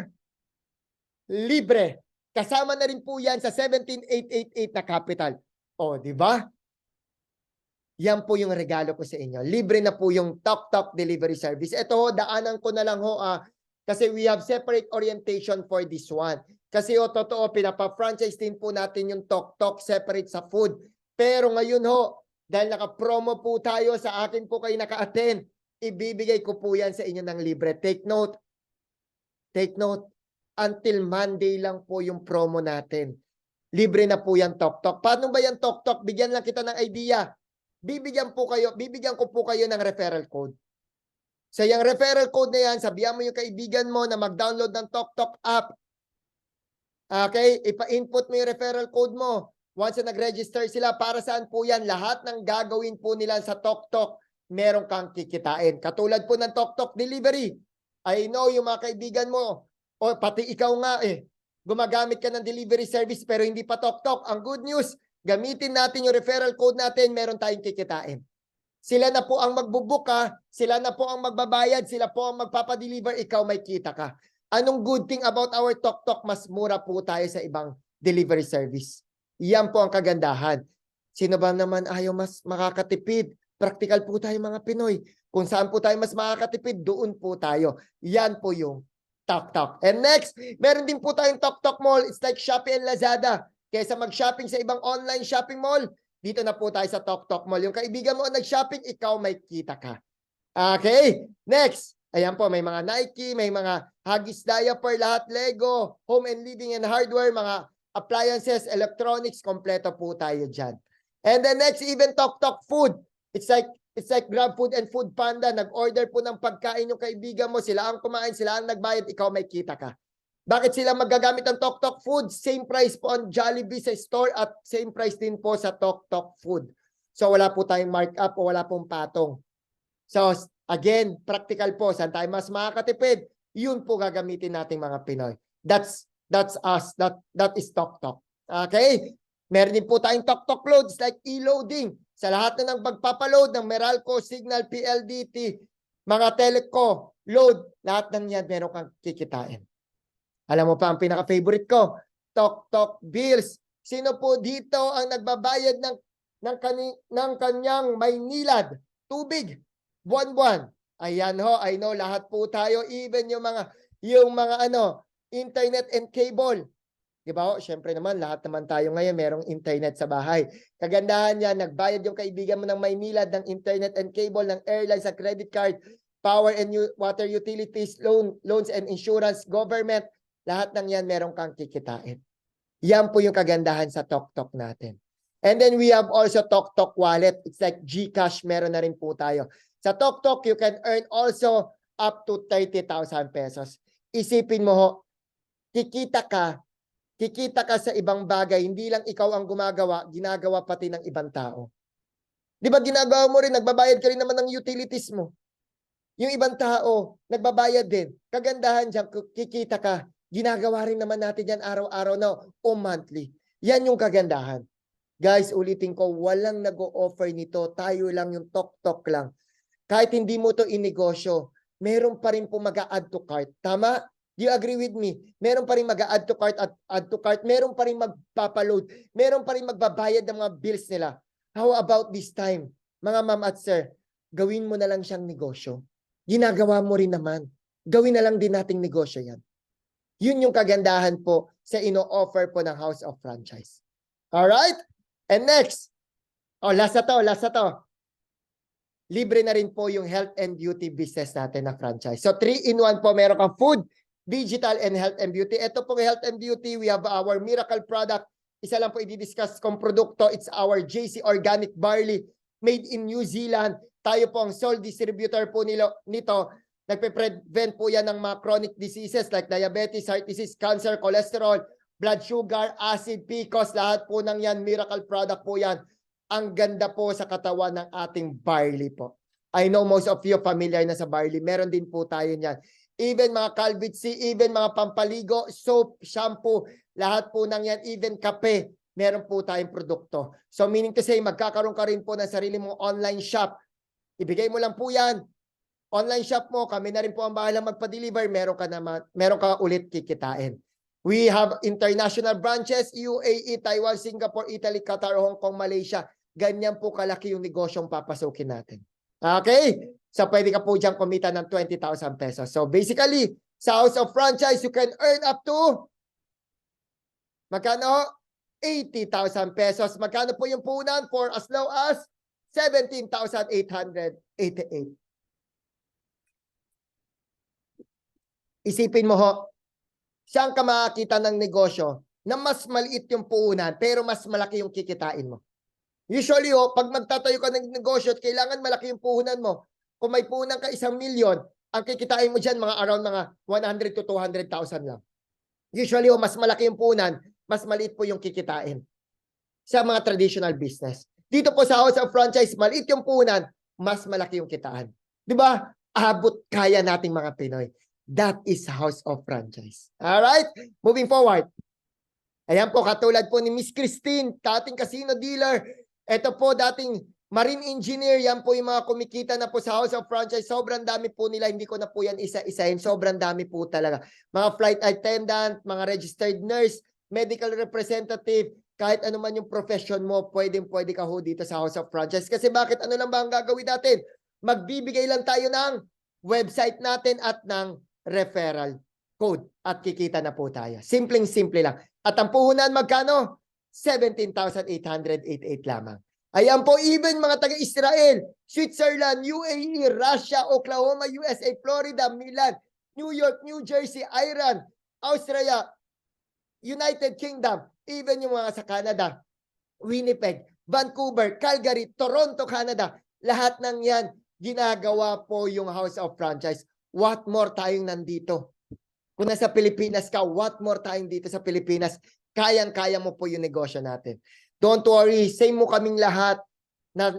libre. Kasama na rin po yan sa 17,888 na capital. O, di ba? Yan po yung regalo ko sa inyo. Libre na po yung Tok delivery service. Ito ho, daanan ko na lang ho kasi we have separate orientation for this one. Kasi totoo, pinapa-franchise din po natin yung Tok separate sa food. Pero ngayon ho, dahil naka-promo po tayo sa akin po kayo naka-attend, ibibigay ko po yan sa inyo ng libre. Take note. Take note. Until Monday lang po yung promo natin. Libre na po yan Tok. Paano ba yan Tok? Bigyan lang kita ng idea. Bibigyan ko po kayo ng referral code. Sa yung referral code na yan, sabihan mo yung kaibigan mo na mag-download ng Tok app. Okay? Ipa-input mo yung referral code mo. Once na nag-register sila, para saan po yan? Lahat ng gagawin po nila sa Tok, meron kang kikitain. Katulad po ng Tok delivery. I know yung mga kaibigan mo, o pati ikaw nga gumagamit ka ng delivery service pero hindi pa Tok. Ang good news, gamitin natin yung referral code natin, meron tayong kikitain. Sila na po ang magbubook sila na po ang magbabayad, sila po ang magpapadeliver, ikaw may kita ka. Anong good thing about our Tok? Mas mura po tayo sa ibang delivery service. Yan po ang kagandahan. Sino ba naman ayaw mas makakatipid? Practical po tayo mga Pinoy. Kung saan po tayo mas makakatipid, doon po tayo. Yan po yung Tok. And next, meron din po tayong Tok Mall. It's like Shopee and Lazada. Kaysa mag-shopping sa ibang online shopping mall, dito na po tayo sa Tok Mall. Yung kaibigan mo nag-shopping, ikaw may kita ka. Okay? Next. Ayan po, may mga Nike, may mga Huggies diaper, lahat Lego, home and living and hardware, mga appliances, electronics, kompleto po tayo dyan. And then next, even Tok Tok Food. It's like Grab Food and Food Panda. Nag-order po ng pagkain yung kaibigan mo. Sila ang kumain, sila ang nagbayad, ikaw may kita ka. Bakit sila magagamit ng Tok Tok Food? Same price po on Jollibee sa store at same price din po sa Tok Tok Food. So wala po tayong markup o wala pong patong. So again, practical po. Saan tayo mas makakatipid? Yun po gagamitin nating mga Pinoy. That's us. That is Tok Tok. Okay? Meron din po tayong Tok Tok loads like e-loading. Sa lahat na ng pagpapaload ng Meralco, Signal, PLDT, mga Teleco, load, lahat ng yan meron kang kikitain. Alam mo pa ang pinaka-favorite ko, Tok Tok Bills. Sino po dito ang nagbabayad ng kanyang Maynilad, tubig, buwan-buwan? Ayan ho, I know lahat po tayo, even yung mga internet and cable. Di ba ho? Siyempre naman, lahat naman tayo ngayon merong internet sa bahay. Kagandahan yan, nagbayad yung kaibigan mo ng Maynilad ng internet and cable, ng airline sa credit card, power and water utilities, loans and insurance, government. Lahat ng yan meron kang kikitain. Yan po yung kagandahan sa Tok Tok natin. And then we have also Tok Tok Wallet. It's like GCash, meron na rin po tayo. Sa Tok Tok, you can earn also up to 30,000 pesos. Isipin mo ho, kikita ka sa ibang bagay, hindi lang ikaw ang gumagawa, ginagawa pati ng ibang tao. Di ba ginagawa mo rin, nagbabayad ka rin naman ng utilities mo. Yung ibang tao, nagbabayad din. Kagandahan dyan, kikita ka, ginagawa rin naman natin yan araw-araw na o monthly. Yan yung kagandahan. Guys, ulitin ko, walang nag-o-offer nito. Tayo lang yung tok-tok lang. Kahit hindi mo to inegosyo, meron pa rin po mag-a-add to cart. Tama? Do you agree with me? Meron pa rin mag-a-add to cart at add to cart. Meron pa rin magpapaload. Meron pa rin magbabayad ng mga bills nila. How about this time? Mga ma'am at sir, gawin mo na lang siyang negosyo. Ginagawa mo rin naman. Gawin na lang din nating negosyo yan. Yun yung kagandahan po sa ino-offer po ng House of Franchise. Alright? And next, last na to. Libre na rin po yung health and beauty business natin na franchise. So 3-in-1 po, meron kang food, digital, and health and beauty. Ito pong health and beauty, we have our miracle product. Isa lang po i-discuss kong produkto. It's our JC Organic Barley made in New Zealand. Tayo po ang sole distributor po nito. Nagpe-prevent po yan ng mga chronic diseases like diabetes, heart disease, cancer, cholesterol, blood sugar, acid, PCOS, lahat po ng yan, miracle product po yan. Ang ganda po sa katawan ng ating barley po. I know most of you familiar na sa barley. Meron din po tayo niyan. Even mga Calvit-C, even mga pampaligo, soap, shampoo, lahat po ng yan, even kape, meron po tayong produkto. So meaning to say, magkakaroon ka rin po ng sarili mong online shop. Ibigay mo lang po yan. Online shop mo, kami na rin po ang bahala magpa-deliver, meron ka ulit kikitain. We have international branches, UAE, Taiwan, Singapore, Italy, Qatar, Hong Kong, Malaysia. Ganyan po kalaki yung negosyong papasukin natin. Okay? So pwede ka po dyan kumita ng 20,000 pesos. So basically, sa House of Franchise, you can earn up to magkano? 80,000 pesos. Magkano po yung puhunan? For as low as 17,888. Isipin mo ho, saan ka makakita ng negosyo na mas maliit yung puhunan pero mas malaki yung kikitain mo? Usually pag magtatayo ka ng negosyo at kailangan malaki yung puhunan mo, kung may puhunan ka 1 milyon, ang kikitain mo dyan mga around mga 100 to 200,000 lang. Usually mas malaki yung puhunan, mas maliit po yung kikitain sa mga traditional business. Dito po sa House of Franchise, maliit yung puhunan, mas malaki yung kitaan. Di ba? Abot kaya nating mga Pinoy. That is House of Franchise. Alright? Moving forward. Ayan po, katulad po ni Miss Christine, dating casino dealer. Ito po, dating marine engineer. Yan po yung mga kumikita na po sa House of Franchise. Sobrang dami po nila. Hindi ko na po yan isa-isahin. Sobrang dami po talaga. Mga flight attendant, mga registered nurse, medical representative, kahit ano man yung profession mo, pwede ka ho dito sa House of Franchise. Kasi bakit? Ano lang ba ang gagawin natin? Magbibigay lang tayo ng website natin at ng referral code at kikita na po tayo. Simpleng-simple lang. At ang puhunan magkano? 17,888 lamang. Ayan po, even mga taga-Israel, Switzerland, UAE, Russia, Oklahoma, USA, Florida, Milan, New York, New Jersey, Iran, Australia, United Kingdom, even yung mga sa Canada, Winnipeg, Vancouver, Calgary, Toronto, Canada, lahat ng yan, ginagawa po yung House of Franchise. What more tayong nandito? Kung nasa Pilipinas ka, what more tayong dito sa Pilipinas? Kayang-kaya mo po yung negosyo natin. Don't worry, same mo kaming lahat na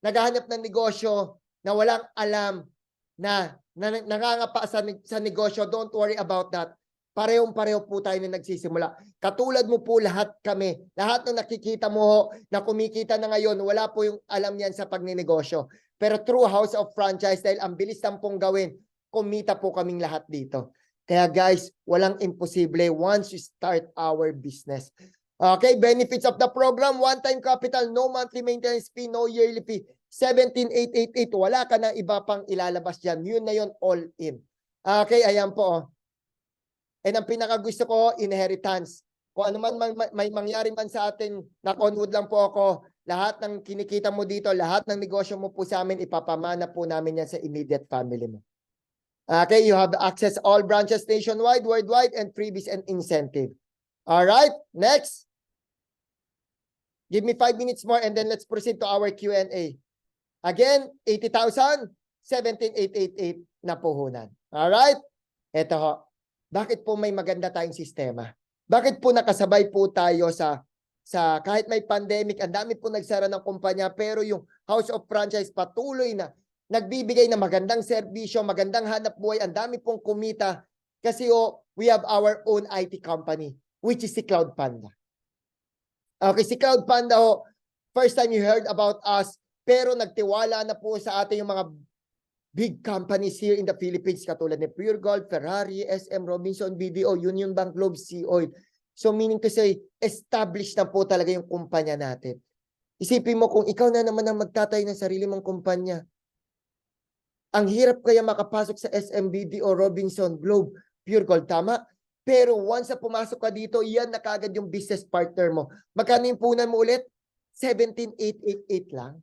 naghahanap ng negosyo na walang alam na nangangapa sa negosyo. Don't worry about that. Parehong-pareho po tayo na nagsisimula. Katulad mo po lahat kami. Lahat ng nakikita mo na kumikita na ngayon, wala po yung alam yan sa pagninegosyo. Pero through House of Franchise, dahil ang bilis lang pong gawin, kumita po kaming lahat dito. Kaya guys, walang imposible once you start our business. Okay, benefits of the program, one-time capital, no monthly maintenance fee, no yearly fee, 17,888. Wala ka na iba pang ilalabas dyan. Yun na yun, all in. Okay, ayan po. And ang pinakagusto ko, inheritance. Kung ano man may mangyari man sa atin, knock-on-wood lang po ako, lahat ng kinikita mo dito, lahat ng negosyo mo po sa amin, ipapamana po namin yan sa immediate family mo. Okay, you have access all branches nationwide, worldwide, and freebies and incentive. All right, next. Give me 5 minutes more and then let's proceed to our Q&A. Again, 80,000, 17,888 na puhunan. All right? Ito ho. Bakit po may maganda tayong sistema? Bakit po nakasabay po tayo sa kahit may pandemic, ang dami po nagsara ng kumpanya, pero yung House of Franchise patuloy na nagbibigay ng magandang serbisyo, magandang hanap buhay, ang dami pong kumita kasi we have our own IT company, which is si Cloud Panda. Okay, si Cloud Panda first time you heard about us, pero nagtiwala na po sa atin yung mga big companies here in the Philippines, katulad ni Pure Gold, Ferrari, SM, Robinson, BDO, Union Bank, Globe, Sea Oil. So meaning to say, established na po talaga yung kumpanya natin. Isipin mo kung ikaw na naman ang magtatay ng sarili mong kumpanya. Ang hirap kaya makapasok sa SM, BDO, Robinson, Globe, Pure Gold, tama? Pero once na pumasok ka dito, yan na kagad yung business partner mo. Magkano yung punan mo ulit? 17,888 lang.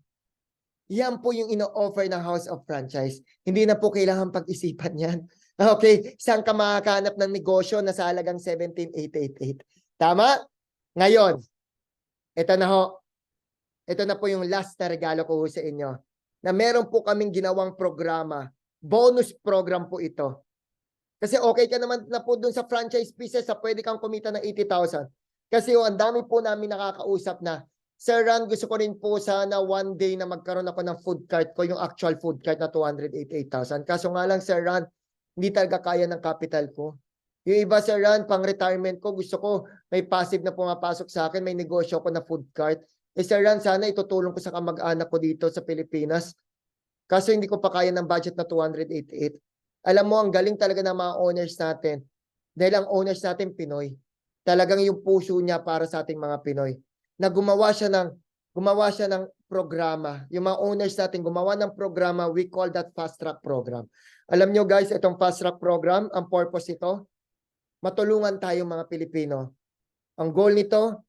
Yan po yung ino-offer ng House of Franchise. Hindi na po kailangan pag-isipan yan. Okay, saan ka makakahanap ng negosyo na sa halagang 17,888? Tama? Ngayon, ito na ho. Ito na po yung last na regalo ko sa inyo. Na meron po kaming ginawang programa. Bonus program po ito. Kasi okay ka naman na po dun sa franchise pieces sa pwede kang kumita ng 80,000. Kasi ang dami po namin nakakausap na, Sir Ran, gusto ko rin po sana one day na magkaroon ako ng food cart ko, yung actual food cart na 288,000. Kaso nga lang, Sir Ran, hindi talaga kaya ng capital ko. Yung iba, Sir Ran, pang retirement ko, gusto ko may passive na pumapasok sa akin, may negosyo ko na food cart. Sir Ran, sana itutulong ko sa kamag-anak ko dito sa Pilipinas. Kaso hindi ko pa kaya ng budget na 288. Alam mo, ang galing talaga ng mga owners natin. Dahil ang owners natin, Pinoy. Talagang yung puso niya para sa ating mga Pinoy. Na gumawa siya ng programa. Yung mga owners natin gumawa ng programa, we call that fast track program. Alam nyo guys, itong fast track program, ang purpose ito, matulungan tayong mga Pilipino. Ang goal nito,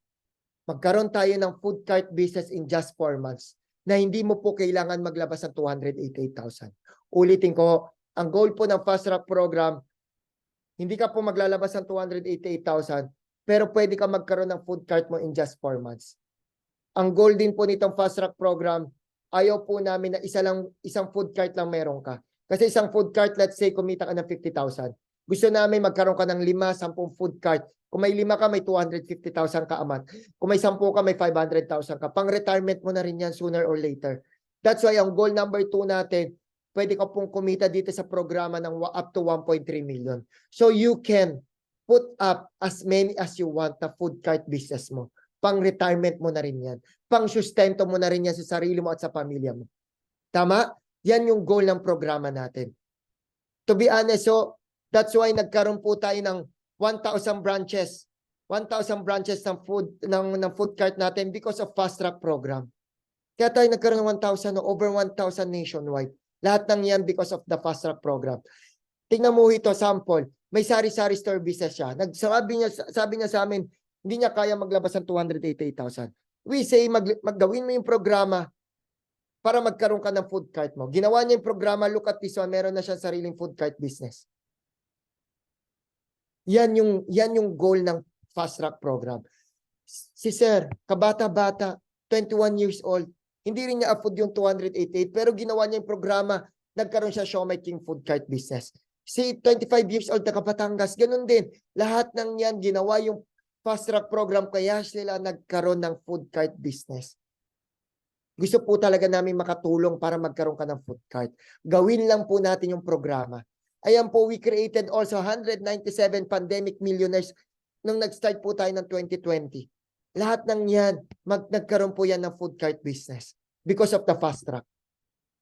magkaroon tayo ng food cart business in just 4 months na hindi mo po kailangan maglabas ng 288,000. Ulitin ko, ang goal po ng fast track program, hindi ka po maglalabas ng 288,000, pero pwede ka magkaroon ng food cart mo in just 4 months. Ang goal din po nitong fast track program, ayaw po namin na isang food cart lang meron ka. Kasi isang food cart, let's say, kumita ka ng 50,000. Gusto namin magkaroon ka ng 5-10 food cart. Kung may 5 ka, may 250,000 ka amat. Kung may 10 ka, may 500,000 ka. Pang-retirement mo na rin yan sooner or later. That's why ang goal number 2 natin, pwede ka pong kumita dito sa programa ng up to 1.3 million. So you can put up as many as you want na food cart business mo. Pang-retirement mo na rin yan. Pang-sustento mo na rin yan sa sarili mo at sa pamilya mo. Tama? Yan yung goal ng programa natin. To be honest, so that's why nagkaroon po tayo ng 1,000 branches. 1,000 branches ng food cart natin because of fast track program. Kaya tayo nagkaroon ng 1,000 o over 1,000 nationwide. Lahat ng yan because of the fast track program. Tingnan mo ito, sample. May sari-sari store business siya. Sabi niya sa amin, hindi niya kaya maglabas ng 288,000. We say, maggawin mo yung programa para magkaroon ka ng food cart mo. Ginawa niya yung programa, look at this one, meron na siya sariling food cart business. Yan yung goal ng Fast Track program. Si Sir, kabata-bata, 21 years old, hindi rin niya afford yung 288, pero ginawa niya yung programa, nagkaroon siya Siomai King food cart business. Si 25 years old na Kabatangas, ganun din. Lahat ng yan, ginawa yung Fast Track program, kaya sila nagkaroon ng food cart business. Gusto po talaga namin makatulong para magkaroon ka ng food cart. Gawin lang po natin yung programa. Ayan po, we created also 197 pandemic millionaires nung nag-start po tayo ng 2020. Lahat ng yan, nagkaroon po yan ng food cart business because of the Fast Track.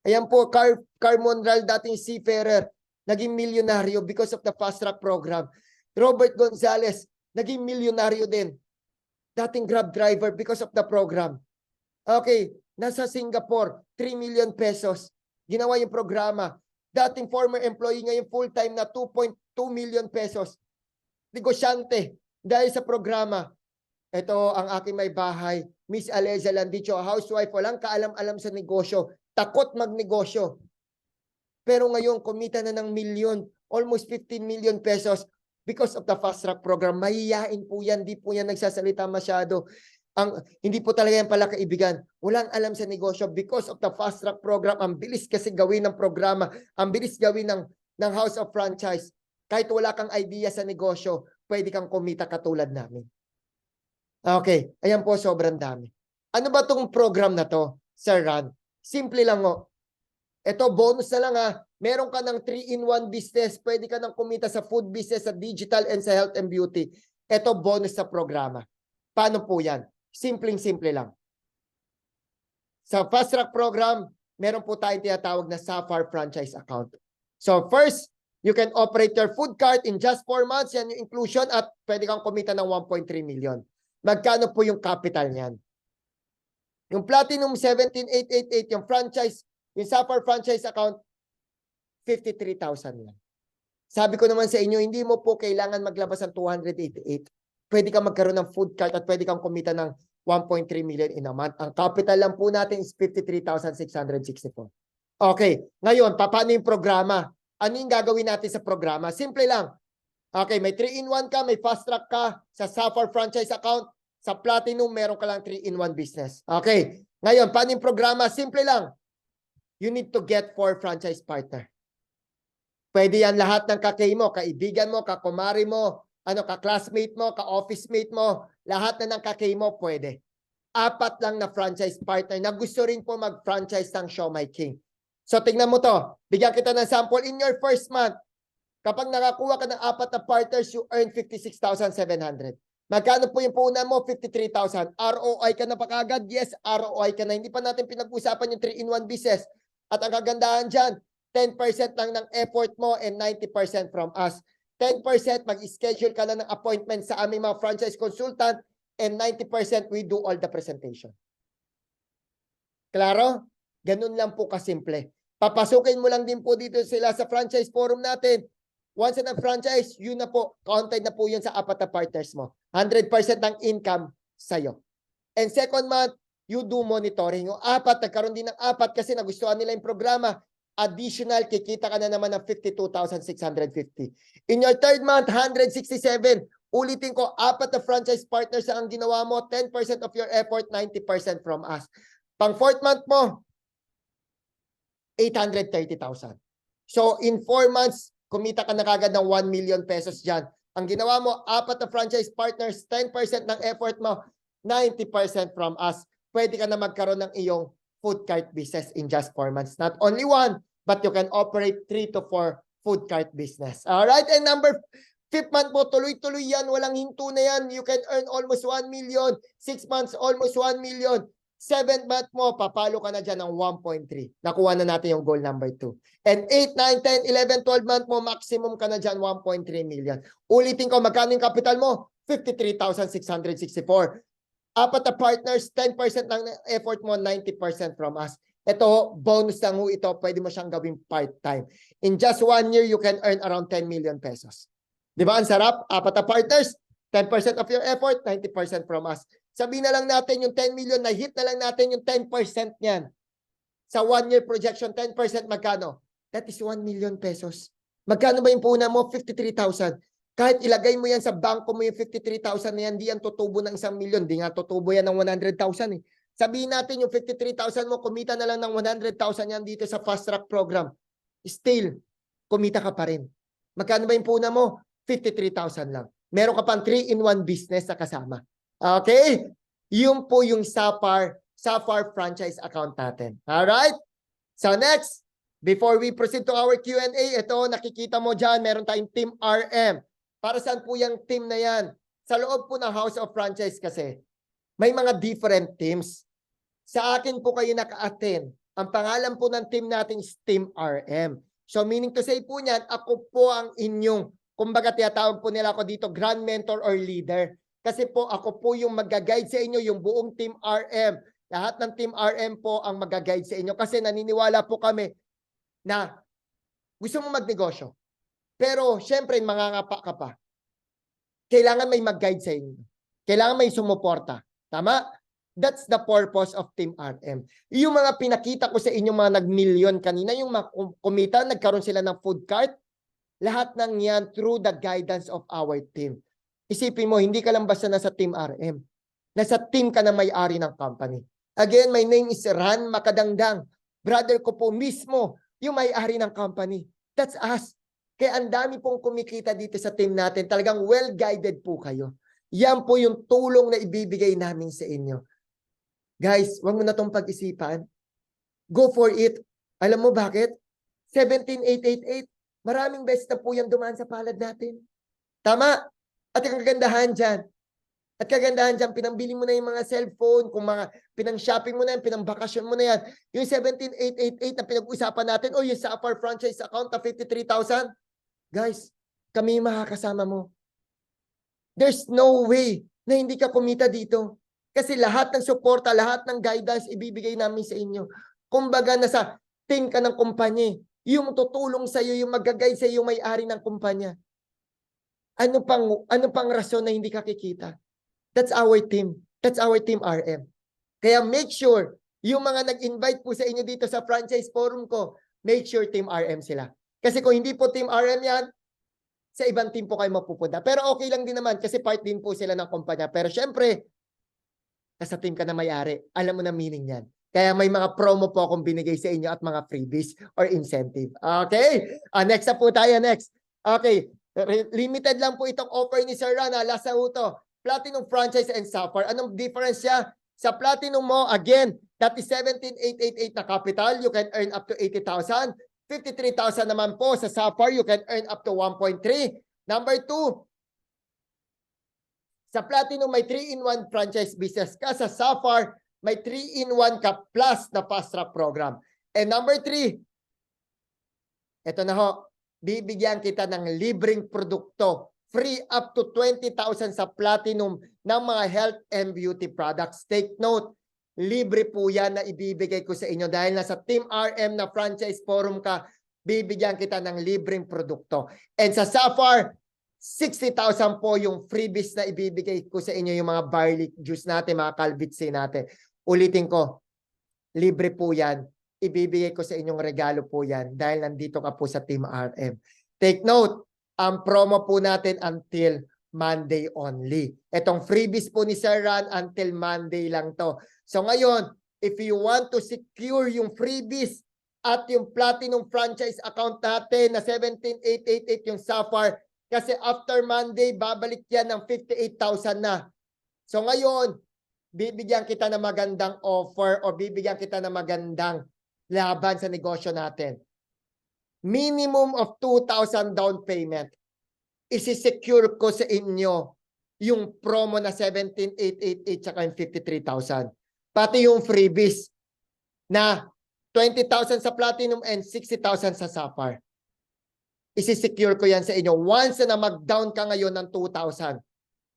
Ayan po, Car Monreal, dating seafarer, naging milyonaryo because of the Fast Track program. Robert Gonzalez, naging milyonaryo din. Dating Grab driver because of the program. Okay, nasa Singapore, 3 million pesos. Ginawa yung programa. Dating former employee, ngayon full-time na 2.2 million pesos. Negosyante, dahil sa programa. Ito ang aking may bahay, Miss Aleza Landicho, housewife, walang kaalam-alam sa negosyo, takot magnegosyo. Pero ngayon, kumita na ng milyon, almost 15 million pesos because of the Fast Track program. Mahihain po yan, di po yan nagsasalita masyado. Hindi po talaga yan pala kaibigan. Walang alam sa negosyo because of the Fast Track program. Ang bilis kasi gawin ng programa. Ang bilis gawin ng House of Franchise. Kahit wala kang idea sa negosyo, pwede kang kumita katulad namin. Okay. Ayan po, sobrang dami. Ano ba tong program na to, Sir Ran? Simple lang o. Ito, bonus na lang ha. Meron ka ng 3-in-1 business. Pwede ka nang kumita sa food business, sa digital, and sa health and beauty. Ito, bonus sa programa. Paano po yan? Simpleng-simple lang. Sa Fast Track program, meron po tayong tinatawag na Sapphire Franchise Account. So first, you can operate your food cart in just 4 months. Yan yung inclusion at pwede kang kumita ng 1.3 million. Magkano po yung capital niyan? Yung Platinum 17888, yung franchise, yung Sapphire Franchise Account, 53,000 yan. Sabi ko naman sa inyo, hindi mo po kailangan maglabas ng 288. Pwede kang magkaroon ng food cart at pwede kang kumita ng 1.3 million in a month. Ang capital lang po natin is 53,664. Okay, ngayon, paano yung programa? Ano yung gagawin natin sa programa? Simple lang. Okay, may 3-in-1 ka, may Fast Track ka, sa Sapphire Franchise Account, sa Platinum, meron ka lang 3-in-1 business. Okay, ngayon, paano yung programa? Simple lang. You need to get 4 franchise partner. Pwede yan lahat ng kakay mo, kaibigan mo, kakumari mo, ka-classmate mo, ka-office mate mo, lahat na ng kakay mo, pwede. 4 lang na franchise partner na gusto rin po mag-franchise ng Siomai King. So, tingnan mo to. Bigyan kita ng sample. In your first month, kapag nakakuha ka ng 4 na partners, you earn 56,700. Magkano po yung puhunan mo? 53,000. ROI ka na pa kagad? Yes, ROI ka na. Hindi pa natin pinag-usapan yung 3-in-1 business. At ang kagandahan dyan, 10% lang ng effort mo and 90% from us. 10% mag-schedule ka na ng appointment sa aming mga franchise consultant and 90% we do all the presentation. Klaro? Ganun lang po kasimple. Papasukin mo lang din po dito sila sa franchise forum natin. Once na franchise, yun na po, counted na po yun sa 4 na partners mo. 100% ng income sa'yo. And second month, you do monitoring. O 4, nagkaroon din ng 4 kasi nagustuhan nila yung programa. Additional, kikita ka na naman ng 52,650. In your third month, 167. Ulitin ko, 4 na franchise partners ang ginawa mo, 10% of your effort, 90% from us. Pang fourth month mo, 830,000. So, in 4 months, kumita ka na kagad ng 1 million pesos dyan. Ang ginawa mo, 4 na franchise partners, 10% ng effort mo, 90% from us. Pwede ka na magkaroon ng iyong food cart business in just 4 months. Not only 1, but you can operate 3 to 4 food cart business. Alright, and number 5th month mo, tuloy-tuloy yan, walang hinto na yan. You can earn almost 1 million. 6 months, almost 1 million. 7th month mo, papalo ka na dyan ng 1.3. Nakuha na natin yung goal number 2. And 8, 9, 10, 11, 12 month mo, maximum ka na dyan 1.3 million. Ulitin ko, magkano yung capital mo? 53,664. 4 na partners, 10% ng effort mo, 90% from us. Ito, bonus lang ho ito. Pwede mo siyang gawing part-time. In just 1 year, you can earn around 10 million pesos. Di ba? Ang sarap. 4 na partners, 10% of your effort, 90% from us. Sabihin na lang natin yung 10 million, na hit na lang natin yung 10% niyan. Sa 1-year projection, 10% magkano? That is 1 million pesos. Magkano ba yung puhunan mo? 53,000. Kahit ilagay mo yan sa bangko mo yung 53,000 na yan, di yan tutubo ng 1 million. Di nga tutubo yan ng 100,000 eh. Sabihin natin yung 53,000 mo, kumita na lang ng 100,000 yan dito sa fast track program. Still, kumita ka pa rin. Magkano ba yung puhunan mo? 53,000 lang. Meron ka pang 3-in-1 business na kasama. Okay? Yun po yung Sapphire franchise account natin. Alright? So next, before we proceed to our Q&A, ito nakikita mo dyan, meron tayong Team RM. Para saan po yung team na yan? Sa loob po ng House of Franchise kasi, may mga different teams. Sa akin po kayo naka-attend. Ang pangalan po ng team natin is Team RM. So meaning to say po niyan, ako po ang inyong, kumbaga tiyatawag po nila ako dito, grand mentor or leader. Kasi po ako po yung mag-guide sa inyo, yung buong Team RM. Lahat ng Team RM po ang mag-guide sa inyo. Kasi naniniwala po kami na gusto mo magnegosyo. Pero syempre, mangangapa ka pa. Kailangan may mag-guide sa inyo. Kailangan may sumuporta. Tama? That's the purpose of Team RM. Yung mga pinakita ko sa inyo, mga nag-million kanina, yung mga kumita, nagkaroon sila ng food cart, lahat ng yan through the guidance of our team. Isipin mo, hindi ka lang basta nasa Team RM. Nasa team ka na may-ari ng company. Again, my name is Ran Makadangdang. Brother ko po mismo, yung may-ari ng company. That's us. Kaya ang dami pong kumikita dito sa team natin. Talagang well-guided po kayo. Yan po yung tulong na ibibigay namin sa inyo. Guys, wag mo na itong pag-isipan. Go for it. Alam mo bakit? 17,888. Maraming beses na po yung dumaan sa palad natin. Tama? At ang kagandahan dyan, pinambili mo na yung mga cellphone, kung mga pinang-shopping mo na yan, pinang-bakasyon mo na yan, yung 17,888 na pinag-usapan natin, o yung Sapphire franchise account na 53,000, guys, kami yung makakasama mo. There's no way na hindi ka kumita dito. Kasi lahat ng suporta, lahat ng guidance, ibibigay namin sa inyo. Kumbaga, nasa team ka ng kumpanya. Yung tutulong sa iyo, yung mag-guide sa iyo, yung may-ari ng kumpanya. Ano pang rason na hindi ka kikita? That's our team. That's our Team RM. Kaya make sure, yung mga nag-invite po sa inyo dito sa franchise forum ko, make sure Team RM sila. Kasi kung hindi po Team RM yan, sa ibang team po kayo mapupunta. Pero okay lang din naman kasi part din po sila ng kumpanya. Pero syempre, nasa team ka na may-ari. Alam mo na meaning yan. Kaya may mga promo po akong binigay sa inyo at mga freebies or incentive. Okay? Next na po tayo. Next. Okay. Limited lang po itong offer ni Sir Ran. Last na po ito. Platinum franchise and Sapphire. Anong difference niya? Sa Platinum mo, again, that is 17,888 na capital. You can earn up to 80,000. 53,000 naman po sa Sapphire. You can earn up to 1.3. Number 2, sa Platinum may 3-in-1 franchise business ka. Sa Sapphire, may 3-in-1 ka plus na fast track program. And number 3, ito na ho, bibigyan kita ng libreng produkto. Free up to 20,000 sa Platinum ng mga health and beauty products. Take note, libre po yan na ibibigay ko sa inyo dahil nasa Team RM na franchise forum ka, bibigyan kita ng libreng produkto. And sa Sapphire, 60,000 po yung freebies na ibibigay ko sa inyo, yung mga barley juice natin, mga calvitsi natin. Ulitin ko, libre po yan. Ibibigay ko sa inyong regalo po yan dahil nandito ka po sa Team RM. Take note, ang promo po natin until Monday only. Itong freebies po ni Sir Ran until Monday lang to. So ngayon, if you want to secure yung freebies at yung Platinum franchise account natin na 17,888 yung Sapphire, kasi after Monday, babalik yan ng 58,000 na. So ngayon, bibigyan kita ng magandang offer o bibigyan kita ng magandang laban sa negosyo natin. Minimum of 2,000 down payment. Isi-secure ko sa inyo yung promo na 17,888 tsaka yung 53,000. Pati yung freebies na 20,000 sa Platinum and 60,000 sa Sapphire. Isi-secure ko yan sa inyo once na mag-down ka ngayon ng 2,000.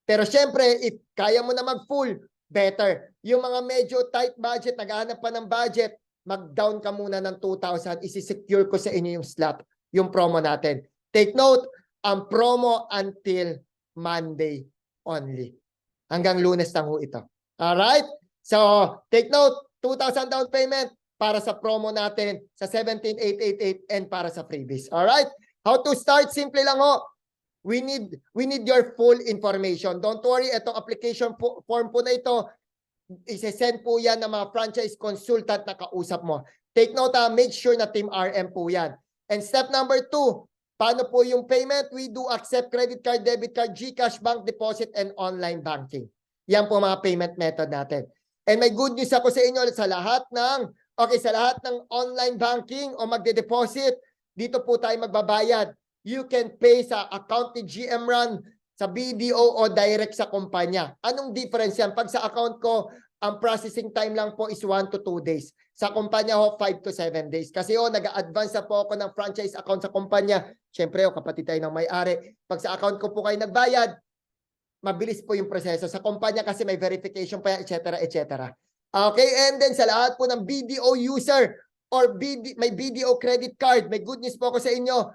Pero syempre, if kaya mo na mag-full, better. Yung mga medyo tight budget, naghahanap pa ng budget, mag-down ka muna ng 2,000, isi-secure ko sa inyo yung slot, yung promo natin. Take note, ang promo until Monday only. Hanggang Lunes lang ho ito. Alright? So, take note, 2,000 down payment para sa promo natin sa 17,888 and para sa freebies. Alright? How to start? Simple lang ho. We need your full information. Don't worry, itong application form po na ito, isi-send po yan ng mga franchise consultant na kausap mo. Take note, make sure na Team RM po yan. And step number 2, paano po yung payment? We do accept credit card, debit card, GCash, bank deposit, and online banking. Yan po mga payment method natin. And may good news ako sa inyo sa lahat ng online banking o magde-deposit, dito po tayo magbabayad. You can pay sa account ni GM Ran, sa BDO o direct sa kumpanya. Anong difference yan? Pag sa account ko, ang processing time lang po is 1 to 2 days. Sa kumpanya ho, 5 to 7 days. Kasi nag-a-advance na po ako ng franchise account sa kumpanya. Siyempre, kapatid tayo ng may-ari. Pag sa account ko po kayo nagbayad, mabilis po yung proseso. Sa kumpanya kasi may verification pa, etc. etc. Okay, and then sa lahat po ng BDO user or may BDO credit card, may good news po ako sa inyo.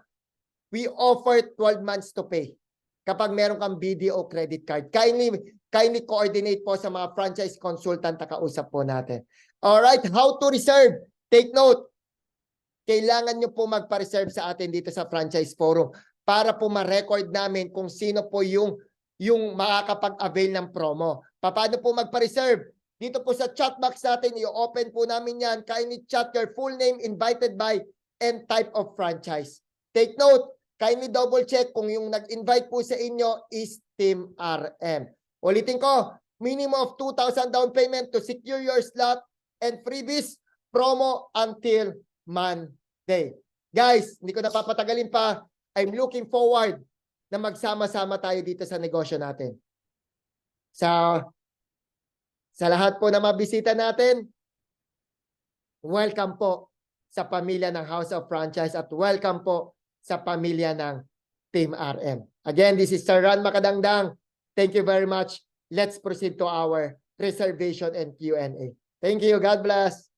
We offer 12 months to pay kapag meron kang BDO credit card. Kindly coordinate po sa mga franchise consultant na kausap po natin. Alright, how to reserve? Take note, kailangan nyo po magpa-reserve sa atin dito sa Franchise Forum para po ma-record namin kung sino po yung makakapag-avail ng promo. Paano po magpa-reserve? Dito po sa chat box natin, i-open po namin yan. Kindly chat your full name, invited by, and type of franchise. Take note, kindly double check kung yung nag-invite po sa inyo is Team RM. Ulitin ko, minimum of 2,000 down payment to secure your slot and freebies promo until Monday. Guys, hindi ko napapatagalin pa. I'm looking forward na magsama-sama tayo dito sa negosyo natin. Sa lahat po na mabisita natin, welcome po sa pamilya ng House of Franchise at welcome po sa pamilya ng Team RM. Again, this is Sir Ran Makadangdang. Thank you very much. Let's proceed to our reservation and Q&A. Thank you. God bless.